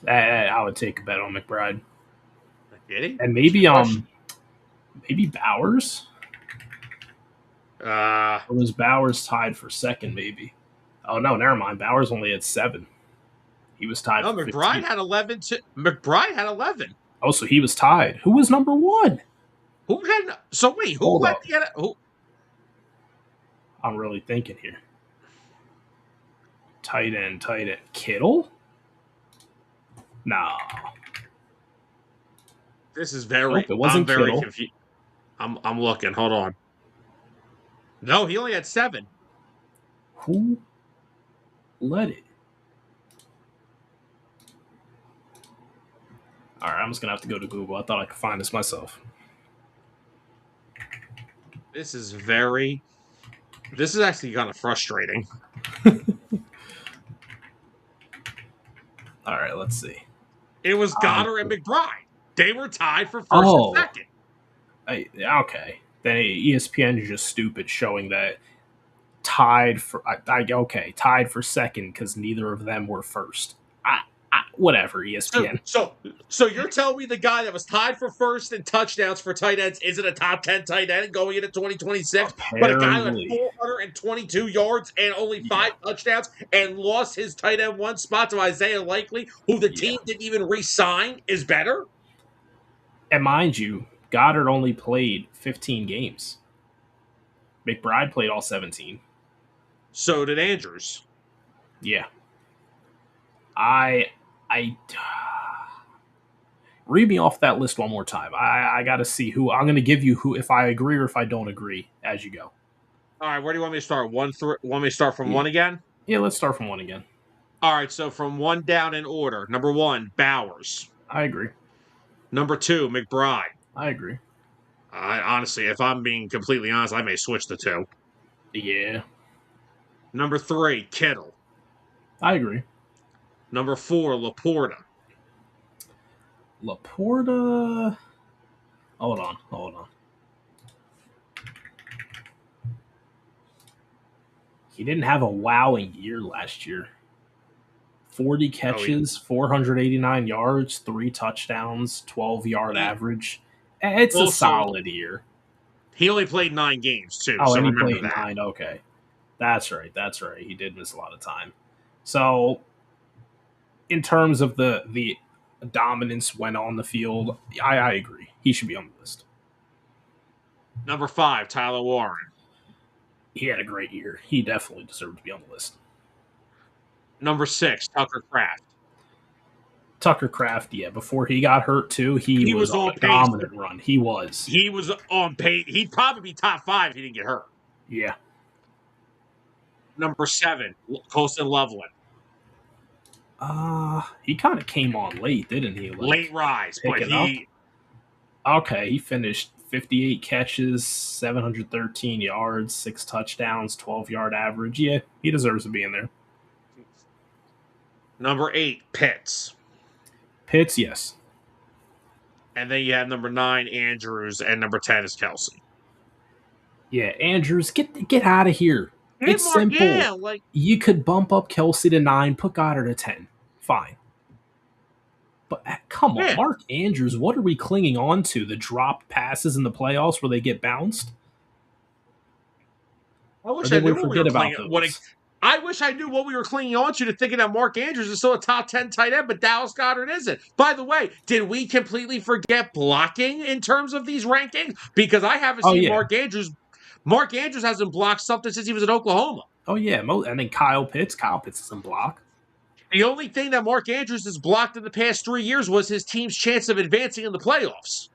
I would take a bet on McBride, Did he? and maybe Bowers. Or was Bowers tied for second? Maybe. Oh no, never mind. Bowers only had 7. He was tied. No, for McBride 15. had 11. McBride had 11. Oh, so he was tied. Who was number 1? Who had? So wait, who Hold led up. the? Who? I'm really thinking here. Tight end. Kittle? No. This is very. Nope, it wasn't I'm very Kittle. confused. I'm looking. Hold on. No, he only had 7. Who led it? All right, I'm just gonna have to go to Google. I thought I could find this myself. This is very. This is actually kind of frustrating. All right, let's see. It was Goddard and McBride. They were tied for first Oh. and second. Okay. Then ESPN is just stupid, showing that tied for second because neither of them were first. Whatever, ESPN. So you're telling me the guy that was tied for first in touchdowns for tight ends isn't a top 10 tight end going into 2026, but a guy with Apparently. 422 yards and only 5 touchdowns and lost his tight end 1 spot to Isaiah Likely, who the team didn't even re-sign, is better? And mind you, Goddard only played 15 games. McBride played all 17. So did Andrews. Yeah. I read me off that list one more time. I got to see who. I'm going to give you who, if I agree or if I don't agree, as you go. All right, where do you want me to start? Want me to start from 1 again? Yeah, let's start from 1 again. All right, so from 1 down in order. Number 1, Bowers. I agree. Number 2, McBride. I agree. Honestly, if I'm being completely honest, I may switch the 2. Yeah. Number 3, Kittle. I agree. Number 4, Laporta. Laporta. Hold on. He didn't have a wowing year last year. 40 catches, 489 yards, 3 touchdowns, 12-yard average. It's also a solid year. He only played 9 games, too. Oh, so and he remember played that. 9. Okay. That's right. He did miss a lot of time. So, in terms of the dominance when on the field, I agree. He should be on the list. Number 5, Tyler Warren. He had a great year. He definitely deserved to be on the list. Number 6, Tucker Kraft. Tucker Kraft, yeah, before he got hurt too, he was on a dominant run. He was on pace. He'd probably be top 5 if he didn't get hurt. Yeah. Number 7, Colston Loveland. He kind of came on late, didn't he? Late rise, but he finished 58 catches, 713 yards, 6 touchdowns, 12-yard average. Yeah, he deserves to be in there. Number 8, Pitts. Pitts, yes. And then you have number 9, Andrews, and number 10 is Kelsey. Yeah, Andrews, get out of here. It's simple. Yeah, you could bump up Kelsey to 9, put Goddard to 10. Fine. But come on, Mark Andrews, what are we clinging on to? The drop passes in the playoffs where they get bounced? I wish I knew what we were clinging on to thinking that Mark Andrews is still a top 10 tight end, but Dallas Goddard isn't. By the way, did we completely forget blocking in terms of these rankings? Because I haven't seen Mark Andrews. Mark Andrews hasn't blocked something since he was in Oklahoma. Oh, yeah. And then Kyle Pitts. Kyle Pitts doesn't block. The only thing that Mark Andrews has blocked in the past 3 years was his team's chance of advancing in the playoffs.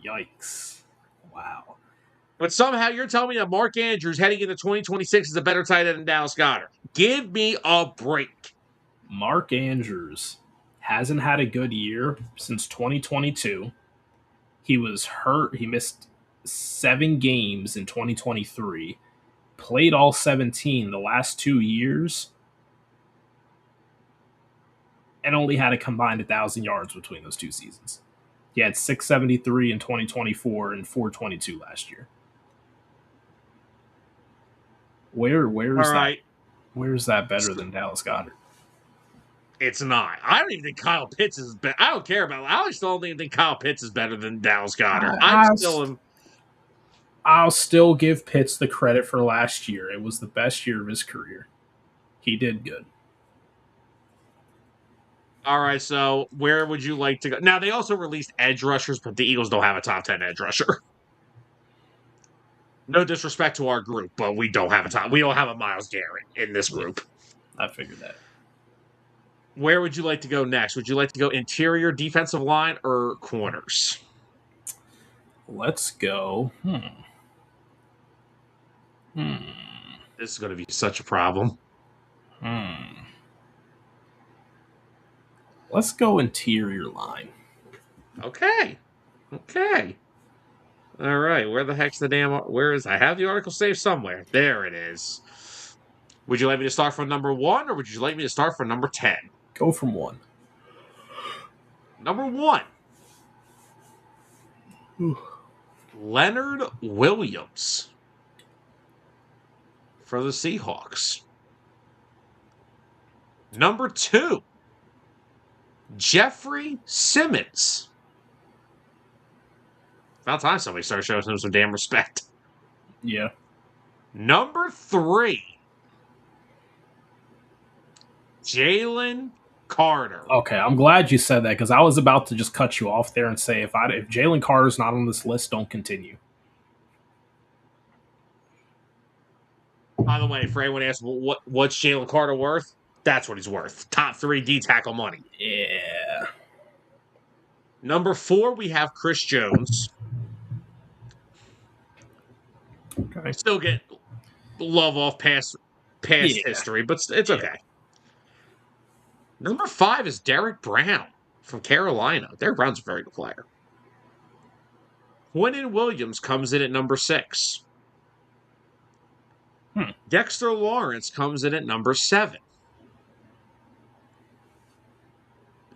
Yikes. Wow. But somehow you're telling me that Mark Andrews heading into 2026 is a better tight end than Dallas Goedert. Give me a break. Mark Andrews hasn't had a good year since 2022. He was hurt. He missed 7 games in 2023, played all 17 the last 2 years, and only had a combined 1,000 yards between those 2 seasons. He had 673 in 2024 and 422 last year. Where's All that? right. Where's that better than Dallas Goedert? It's not. I don't even think Kyle Pitts is better. I don't care about it. I still don't even think Kyle Pitts is better than Dallas Goedert. I I, still am. I'll still give Pitts the credit for last year. It was the best year of his career. He did good. All right, so where would you like to go? Now, they also released edge rushers, but the Eagles don't have a top 10 edge rusher. No disrespect to our group, but we don't have a Myles Garrett in this group. I figured that. Where would you like to go next? Would you like to go interior defensive line or corners? Let's go. This is going to be such a problem. Let's go interior line. Okay. All right, where the heck's the damn? Where is? I have the article saved somewhere. There it is. Would you like me to start from number 1, or would you like me to start from number 10? Go from 1. Number 1. Leonard Williams for the Seahawks. Number 2. Jeffrey Simmons. About time somebody started showing him some damn respect. Yeah. Number 3. Jalen Carter. Okay, I'm glad you said that because I was about to just cut you off there and say if Jalen Carter's not on this list, don't continue. By the way, for anyone asks what's Jalen Carter worth, that's what he's worth. Top 3 D tackle money. Yeah. Number 4, we have Chris Jones. Okay. Still get love off past history, but it's okay. Number 5 is Derek Brown from Carolina. Derek Brown's a very good player. Quinnen Williams comes in at number 6. Dexter Lawrence comes in at number 7.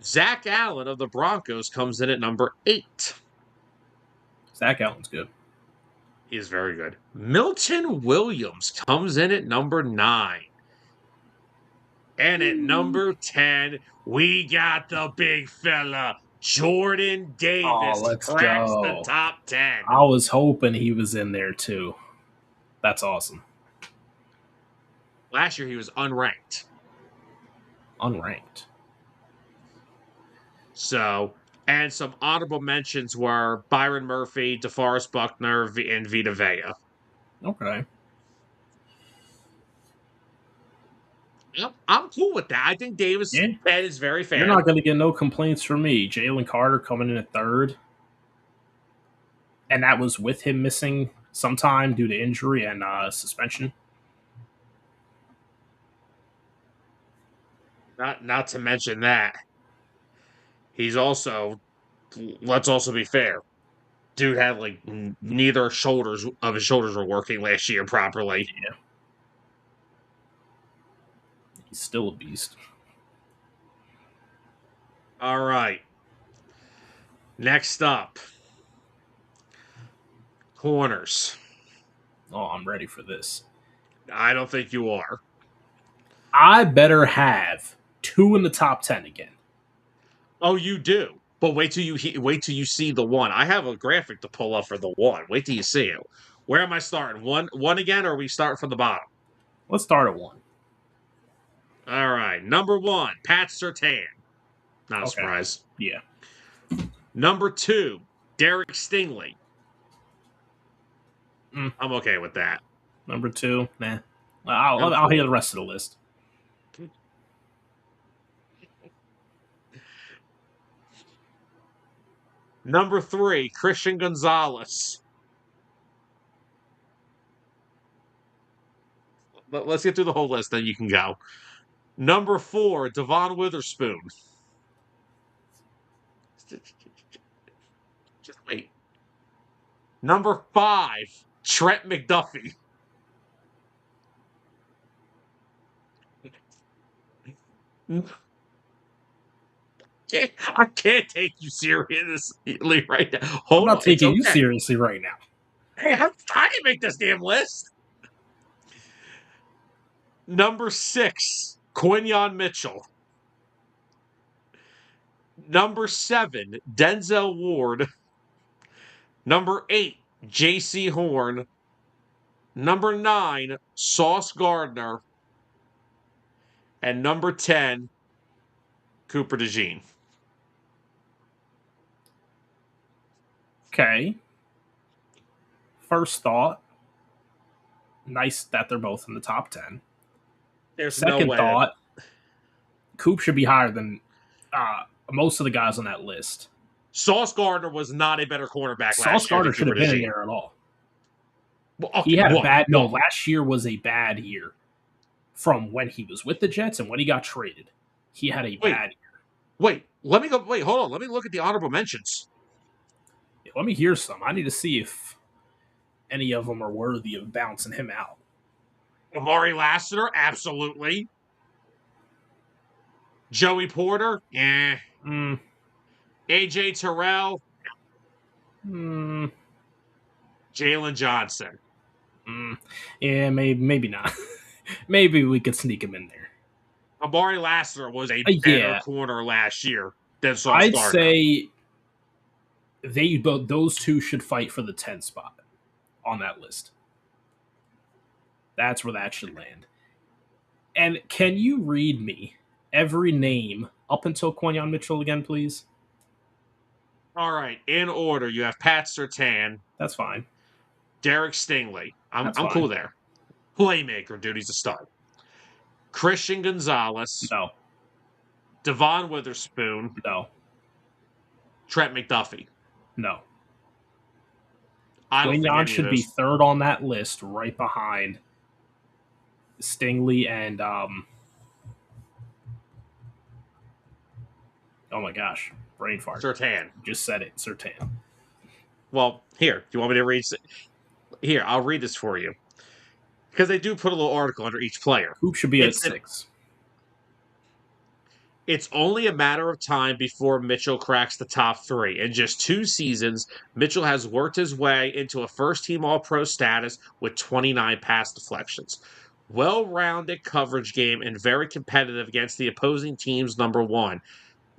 Zach Allen of the Broncos comes in at number 8. Zach Allen's good. He is very good. Milton Williams comes in at number 9. And at number 10, we got the big fella, Jordan Davis. Let's cracks go. the top 10. I was hoping he was in there too. That's awesome. Last year, he was unranked. So, and some honorable mentions were Byron Murphy, DeForest Buckner, and Vita Vea. Okay. I'm cool with that. I think Davis' bed is very fair. You're not going to get no complaints from me. Jalen Carter coming in at 3rd. And that was with him missing some time due to injury and suspension. Not to mention that. He's also, let's also be fair, dude had like neither shoulders of his shoulders were working last year properly. Yeah. He's still a beast. All right. Next up, corners. Oh, I'm ready for this. I don't think you are. I better have 2 in the top 10 again. Oh, you do. But wait till you see the 1. I have a graphic to pull up for the 1. Wait till you see it. Where am I starting? One again, or are we starting from the bottom? Let's start at 1. All right. Number 1, Pat Surtain. Not a surprise. Yeah. Number 2, Derek Stingley. I'm okay with that. Number 2, nah. I'll hear the rest of the list. Number 3, Christian Gonzalez. let's get through the whole list, then you can go. Number 4, Devon Witherspoon. Just wait. Number 5, Trent McDuffie. I can't take you seriously right now. I'm Hold not on, it's taking you okay. seriously right now. Hey, I didn't make this damn list. Number 6, Quinyon Mitchell. Number 7, Denzel Ward. Number 8, J.C. Horn. Number 9, Sauce Gardner. And number 10, Cooper DeJean. Okay. First thought, nice that they're both in the top 10. There's no Second way thought, Coop should be higher than most of the guys on that list. Sauce Gardner was not a better cornerback Sauce last year Gardner than should Cooper have been in DeJean. there at all. Well, okay, He had a what? bad. No, What? last year was a bad year. From when he was with the Jets and when he got traded, he had a bad year. Wait, let me go. Wait, hold on. Let me look at the honorable mentions. Let me hear some. I need to see if any of them are worthy of bouncing him out. Amari Lassiter, absolutely. Joey Porter, Mm, AJ Terrell, mm, Jalen Johnson. yeah, maybe not. Maybe we could sneak him in there. Amari Lassiter was a better Yeah. corner last year than Sauce I'd Gardner. say those two should fight for the 10 spot on that list. That's where that should land. And can you read me every name up until Quinyon Mitchell again, please? All right, in order, you have Pat Surtain, That's fine. Derek Stingley. I'm That's fine. cool there. Playmaker, dude, he's a stud. Christian Gonzalez, No, Devon Witherspoon, no, Trent McDuffie. no. I don't think Quinyon any should of be those. third on that list, right behind Stingley and oh my gosh, brain fart. Surtain. Just said it, Surtain. Well, here, do you want me to read? Here, I'll read this for you. Because they do put a little article under each player. Coop should be at 6. It's only a matter of time before Mitchell cracks the top 3. In just 2 seasons, Mitchell has worked his way into a first-team All-Pro status with 29 pass deflections. Well-rounded coverage game and very competitive against the opposing team's number 1.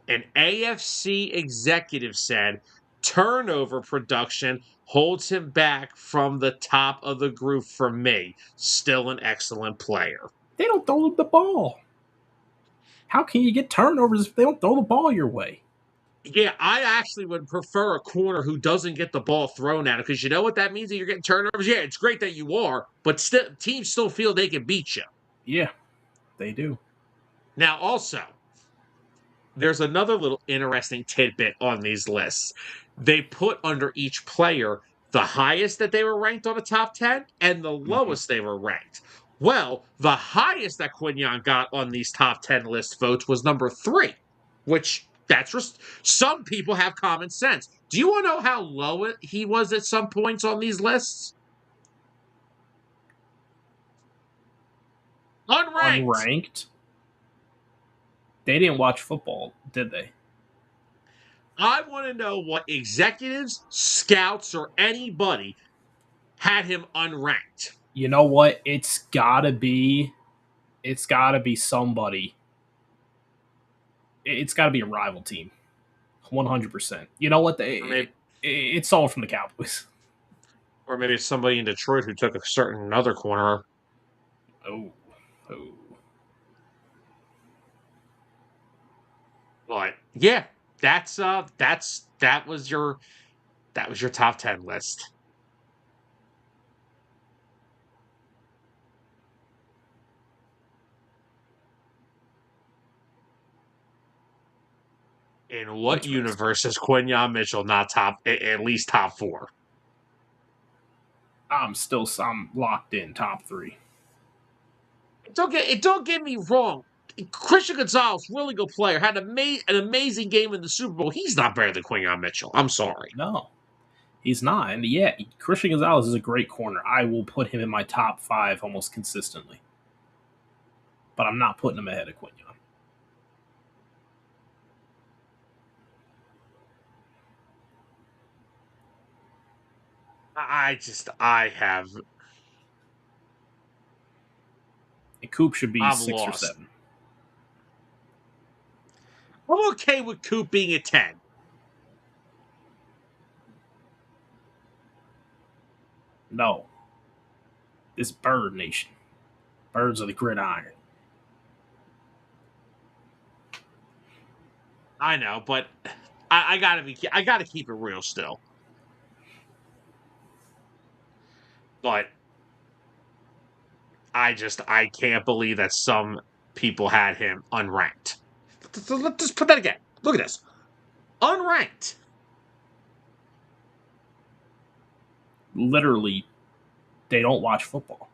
An AFC executive said turnover production holds him back from the top of the group for me. Still an excellent player. They don't throw the ball. How can you get turnovers if they don't throw the ball your way? Yeah, I actually would prefer a corner who doesn't get the ball thrown at him, because you know what that means that you're getting turnovers? Yeah, it's great that you are, but still, teams still feel they can beat you. Yeah, they do. Now, also, there's another little interesting tidbit on these lists. They put under each player the highest that they were ranked on the top 10 and the lowest they were ranked. Well, the highest that Quinyon got on these top 10 list votes was number 3, which that's just some people have common sense. Do you want to know how low he was at some points on these lists? Unranked. They didn't watch football, did they? I want to know what executives, scouts, or anybody had him unranked. You know what? It's gotta be somebody. It's gotta be a rival team. 100%. You know what? It's all from the Cowboys. Or maybe it's somebody in Detroit who took a certain other corner. Oh. But yeah, that was your top 10 list. In what universe is Quinyon Mitchell not at least top 4? I'm locked in top 3. Don't get me wrong. Christian Gonzalez, really good player, had an amazing game in the Super Bowl. He's not better than Quinyon Mitchell. I'm sorry. No, he's not. And yeah, Christian Gonzalez is a great corner. I will put him in my top 5 almost consistently. But I'm not putting him ahead of Quinyon. I have. And Coop should be I'm 6 or lost. 7. I'm okay with Coop being a 10. No. This Bird Nation. Birds of the Gridiron. I know, but I gotta keep it real still. But I can't believe that some people had him unranked. Let's just put that again. Look at this. Unranked. Literally, they don't watch football.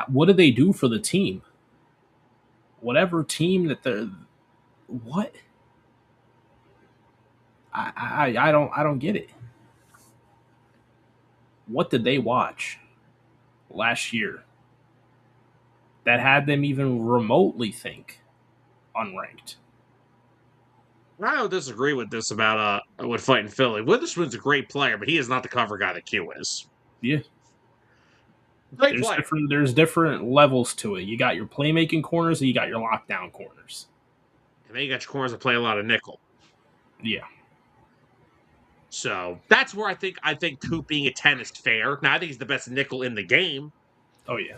What do they do for the team? Whatever team that they're. What? I don't get it. What did they watch last year that had them even remotely think unranked? I don't disagree with this about with fighting Philly. Witherspoon's a great player, but he is not the cover guy that Q is. Yeah, Great player. there's different levels to it. You got your playmaking corners and you got your lockdown corners. And then you got your corners that play a lot of nickel. Yeah. So that's where I think Coop being a 10 is fair. Now I think he's the best nickel in the game. Oh yeah.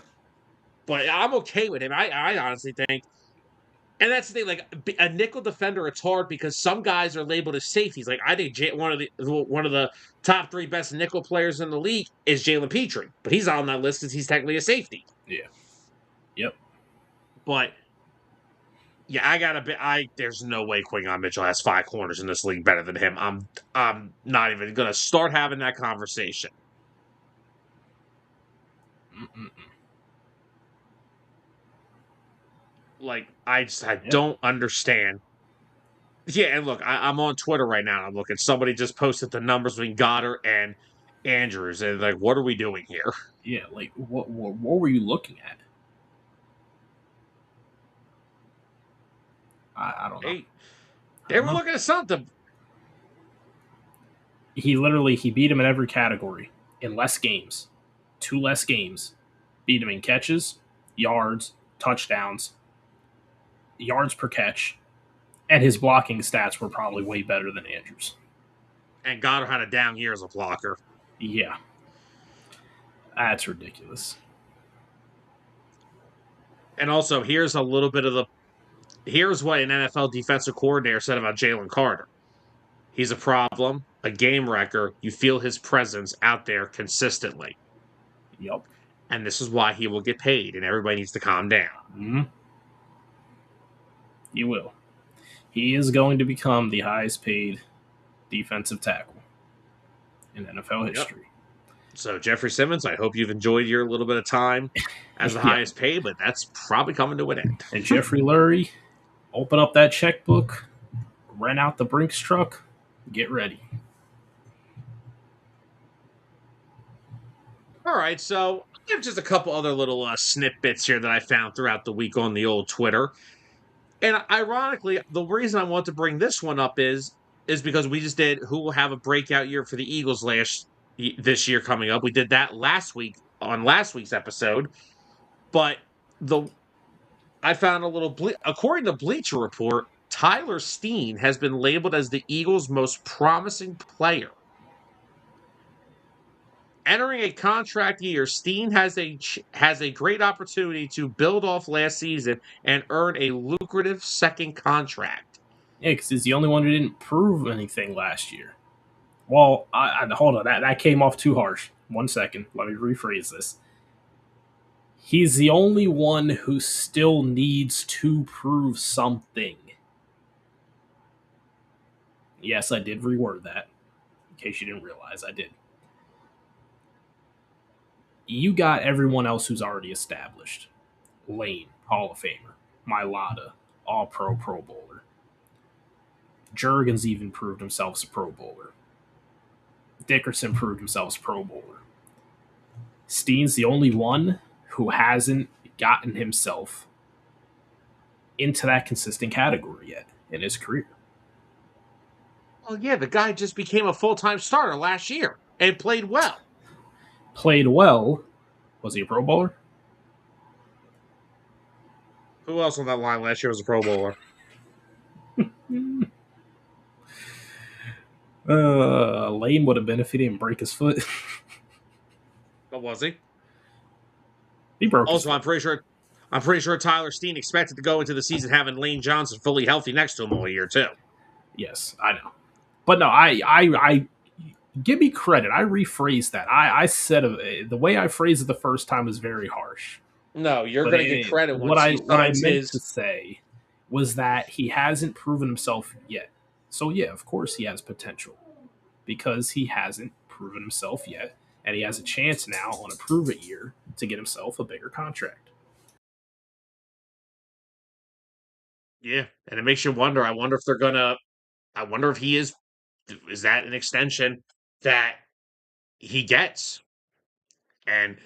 But I'm okay with him. I honestly think, and that's the thing. Like a nickel defender, it's hard because some guys are labeled as safeties. Like I think one of the top 3 best nickel players in the league is Jalen Petrie, but he's on that list because he's technically a safety. Yeah. Yep. But yeah, I gotta be. There's no way Quinyon Mitchell has 5 corners in this league better than him. I'm not even gonna start having that conversation. Mm-mm. Like I don't understand. Yeah, and look, I'm on Twitter right now. I'm looking. Somebody just posted the numbers between Goddard and Andrews, and like, what are we doing here? Yeah, like what were you looking at? I don't know. They were looking at something. He beat him in every category in less games. 2 less games. Beat him in catches, yards, touchdowns, yards per catch, and his blocking stats were probably way better than Andrews. And Goddard had a down year as a blocker. Yeah. That's ridiculous. And also, here's a little bit of here's what an NFL defensive coordinator said about Jalen Carter. He's a problem, a game wrecker. You feel his presence out there consistently. Yep. And this is why he will get paid, and everybody needs to calm down. Mm-hmm. He will. He is going to become the highest paid defensive tackle in NFL history. Yep. So, Jeffrey Simmons, I hope you've enjoyed your little bit of time as the highest paid, but that's probably coming to an end. And Jeffrey Lurie, open up that checkbook, rent out the Brinks truck, get ready. All right, so I have just a couple other little snippets here that I found throughout the week on the old Twitter. And ironically, the reason I want to bring this one up is because we just did who will have a breakout year for the Eagles this year coming up. We did that last week on last week's episode. But I found a little according to Bleacher Report, Tyler Steen has been labeled as the Eagles' most promising player. Entering a contract year, Steen has a great opportunity to build off last season and earn a lucrative second contract. Yeah, because he's the only one who didn't prove anything last year. Well, hold on, that came off too harsh. 1 second, let me rephrase this. He's the only one who still needs to prove something. Yes, I did reword that. In case you didn't realize, I did. You got everyone else who's already established. Lane, Hall of Famer. Mailata, All Pro, Pro Bowler. Jurgens even proved himself as a Pro Bowler. Dickerson proved himself as a Pro Bowler. Steen's the only one who hasn't gotten himself into that consistent category yet in his career. Well, yeah, the guy just became a full-time starter last year and played well. Played well. Was he a Pro Bowler? Who else on that line last year was a Pro Bowler? Lane would have been if he didn't break his foot. What was he? He broke his Also, foot. I'm pretty sure Tyler Steen expected to go into the season having Lane Johnson fully healthy next to him all year too. Yes, I know. But no, I give me credit. I rephrased that. I said the way I phrased it the first time was very harsh. No, you're But going to get credit what once he I signs meant his. to say was that he hasn't proven himself yet. So yeah, of course he has potential because he hasn't proven himself yet, and he has a chance now on a prove it year to get himself a bigger contract. Yeah, and it makes you wonder. I wonder if they're gonna. I wonder if he is. Is that an extension that he gets? And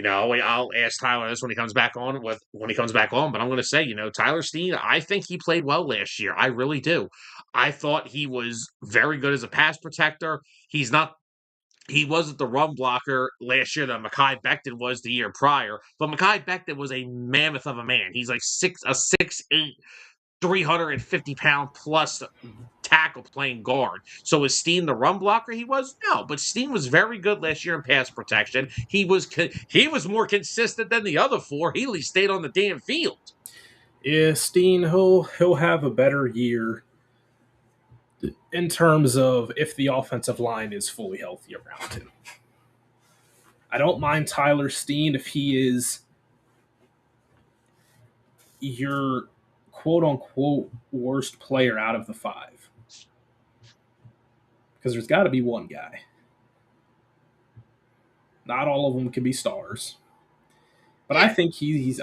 I'll ask Tyler this when he comes back on. When he comes back on, but I'm going to say, Tyler Steen. I think he played well last year. I really do. I thought he was very good as a pass protector. He's not. He wasn't the run blocker last year that Mekhi Becton was the year prior, but Mekhi Becton was a mammoth of a man. He's like 6'8", 350-pound plus tackle playing guard. So is Steen the run blocker he was? No, but Steen was very good last year in pass protection. He was more consistent than the other four. He at least stayed on the damn field. Yeah, Steen, he'll have a better year in terms of if the offensive line is fully healthy around him. I don't mind Tyler Steen if he is your quote unquote worst player out of the five. Because there's got to be one guy. Not all of them can be stars. But I think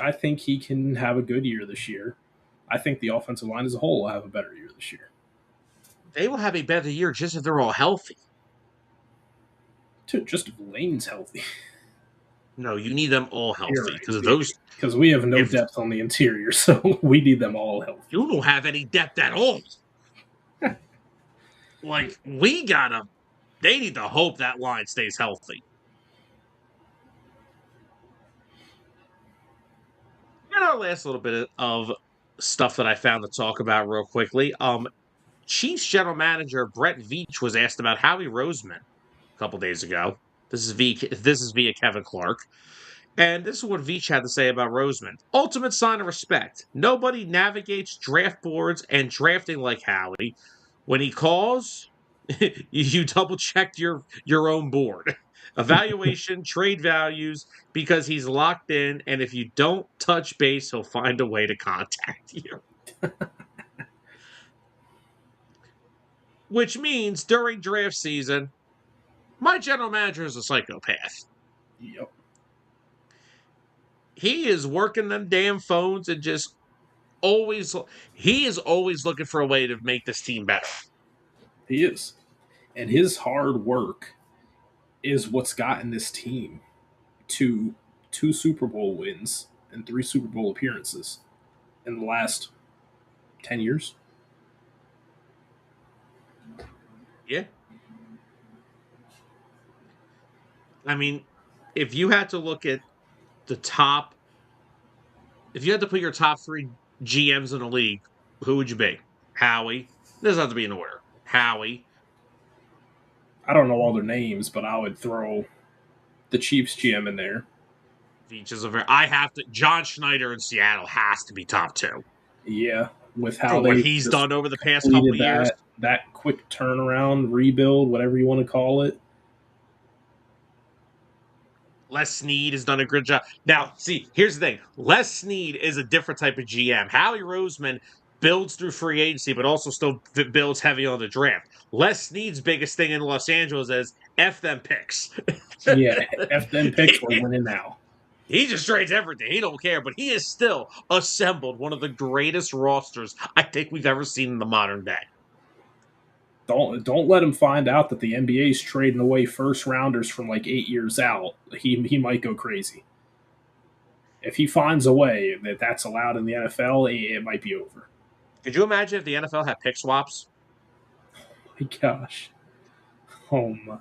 I think he can have a good year this year. I think the offensive line as a whole will have a better year this year. They will have a better year just if they're all healthy. Just if Lane's healthy. No, you need them all healthy because we have no depth on the interior, so we need them all healthy. You don't have any depth at all. Like, we got them. They need to hope that line stays healthy. And our last little bit of stuff that I found to talk about real quickly. Chiefs general manager Brett Veach was asked about Howie Roseman a couple days ago. This is via Kevin Clark. And this is what Veach had to say about Roseman. Ultimate sign of respect. Nobody navigates draft boards and drafting like Howie. When he calls, you double checked your own board. Evaluation, trade values, because he's locked in, and if you don't touch base, he'll find a way to contact you. Which means during draft season, my general manager is a psychopath. Yep. He is working them damn phones and just he is always looking for a way to make this team better. He is. And his hard work is what's gotten this team to 2 Super Bowl wins and 3 Super Bowl appearances in the last 10 years. Yeah. I mean, if you had to look at if you had to put your top 3 GMs in the league, who would you be? Howie. This doesn't have to be in order. Howie. I don't know all their names, but I would throw the Chiefs GM in there. Veach is John Schneider in Seattle has to be top 2. Yeah, with how what he's done over the past couple years. That quick turnaround, rebuild, whatever you want to call it. Les Snead has done a good job. Now, see, here's the thing. Les Snead is a different type of GM. Howie Roseman builds through free agency, but also still builds heavy on the draft. Les Snead's biggest thing in Los Angeles is F them picks. Yeah, F them picks, we're winning now. He just trades everything. He don't care, but he has still assembled one of the greatest rosters I think we've ever seen in the modern day. Don't let him find out that the NBA is trading away first rounders from like 8 years out. He might go crazy. If he finds a way that that's allowed in the NFL, it might be over. Could you imagine if the NFL had pick swaps? My gosh. Oh my.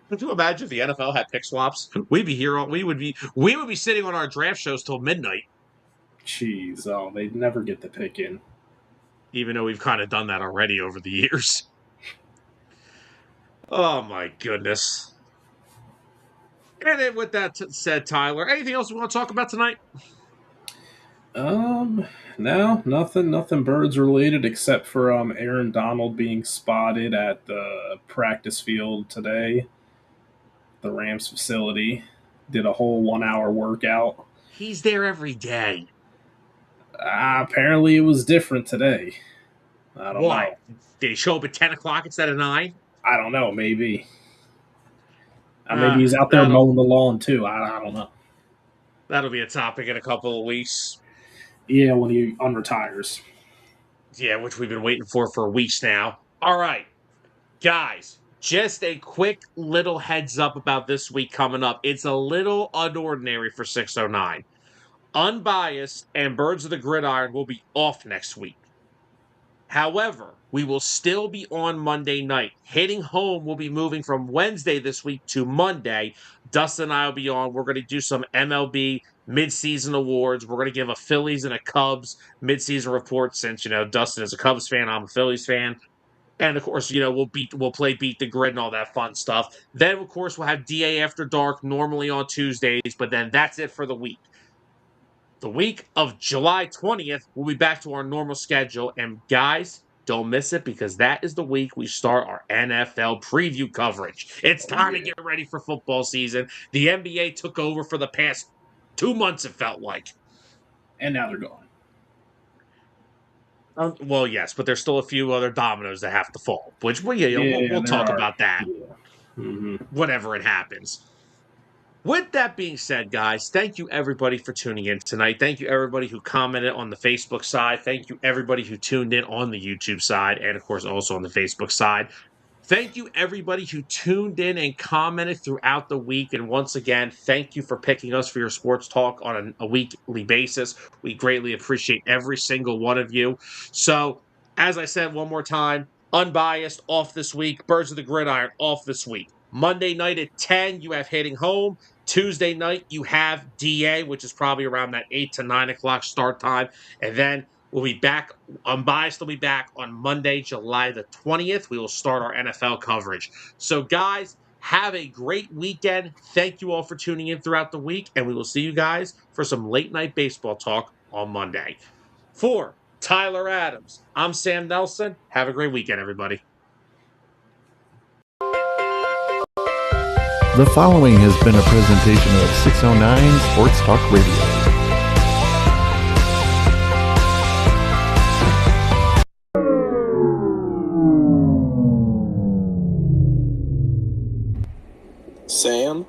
Could you imagine if the NFL had pick swaps? We'd be here. We would be sitting on our draft shows till midnight. Jeez. Oh, they'd never get the pick in. Even though we've kind of done that already over the years. Oh my goodness. And then with that said, Tyler, anything else we want to talk about tonight? No, nothing birds related except for Aaron Donald being spotted at the practice field today, the Rams facility. Did a whole 1 hour workout. He's there every day. Apparently, it was different today. I don't Why? know. Did he show up at 10 o'clock instead of 9? I don't know. Maybe. Maybe he's out there that'll mowing the lawn too. I don't know. that'll be a topic in a couple of weeks. Yeah, when he unretires. Yeah, which we've been waiting for weeks now. All right, guys, just a quick little heads up about this week coming up. It's a little unordinary for 609. Unbiased and Birds of the Gridiron will be off next week. However, we will still be on Monday night. Hitting Home will be moving from Wednesday this week to Monday. Dustin and I will be on. We're going to do some MLB midseason awards. We're going to give a Phillies and a Cubs midseason report since, Dustin is a Cubs fan. I'm a Phillies fan. And of course, we'll play Beat the Grid and all that fun stuff. Then, of course, we'll have DA After Dark normally on Tuesdays, but then that's it for the week. The week of July 20th, we'll be back to our normal schedule. And guys, don't miss it because that is the week we start our NFL preview coverage. It's time to get ready for football season. The NBA took over for the past 2 months, it felt like. And now they're gone. Well, yes, but there's still a few other dominoes that have to fall, which we'll talk about that whenever it happens. With that being said, guys, thank you everybody for tuning in tonight. Thank you everybody who commented on the Facebook side. Thank you everybody who tuned in on the YouTube side and, of course, also on the Facebook side. Thank you everybody who tuned in and commented throughout the week. And once again, thank you for picking us for your sports talk on a weekly basis. We greatly appreciate every single one of you. So, as I said one more time, Unbiased off this week. Birds of the Gridiron off this week. Monday night at 10, you have Hitting Home. Tuesday night, you have DA, which is probably around that 8 to 9 o'clock start time. And then we'll be back. Unbiased will be back on Monday, July the 20th. We will start our NFL coverage. So, guys, have a great weekend. Thank you all for tuning in throughout the week. And we will see you guys for some late night baseball talk on Monday. For Tyler Adams, I'm Sam Nelson. Have a great weekend, everybody. The following has been a presentation of 609 Sports Talk Radio. Sam,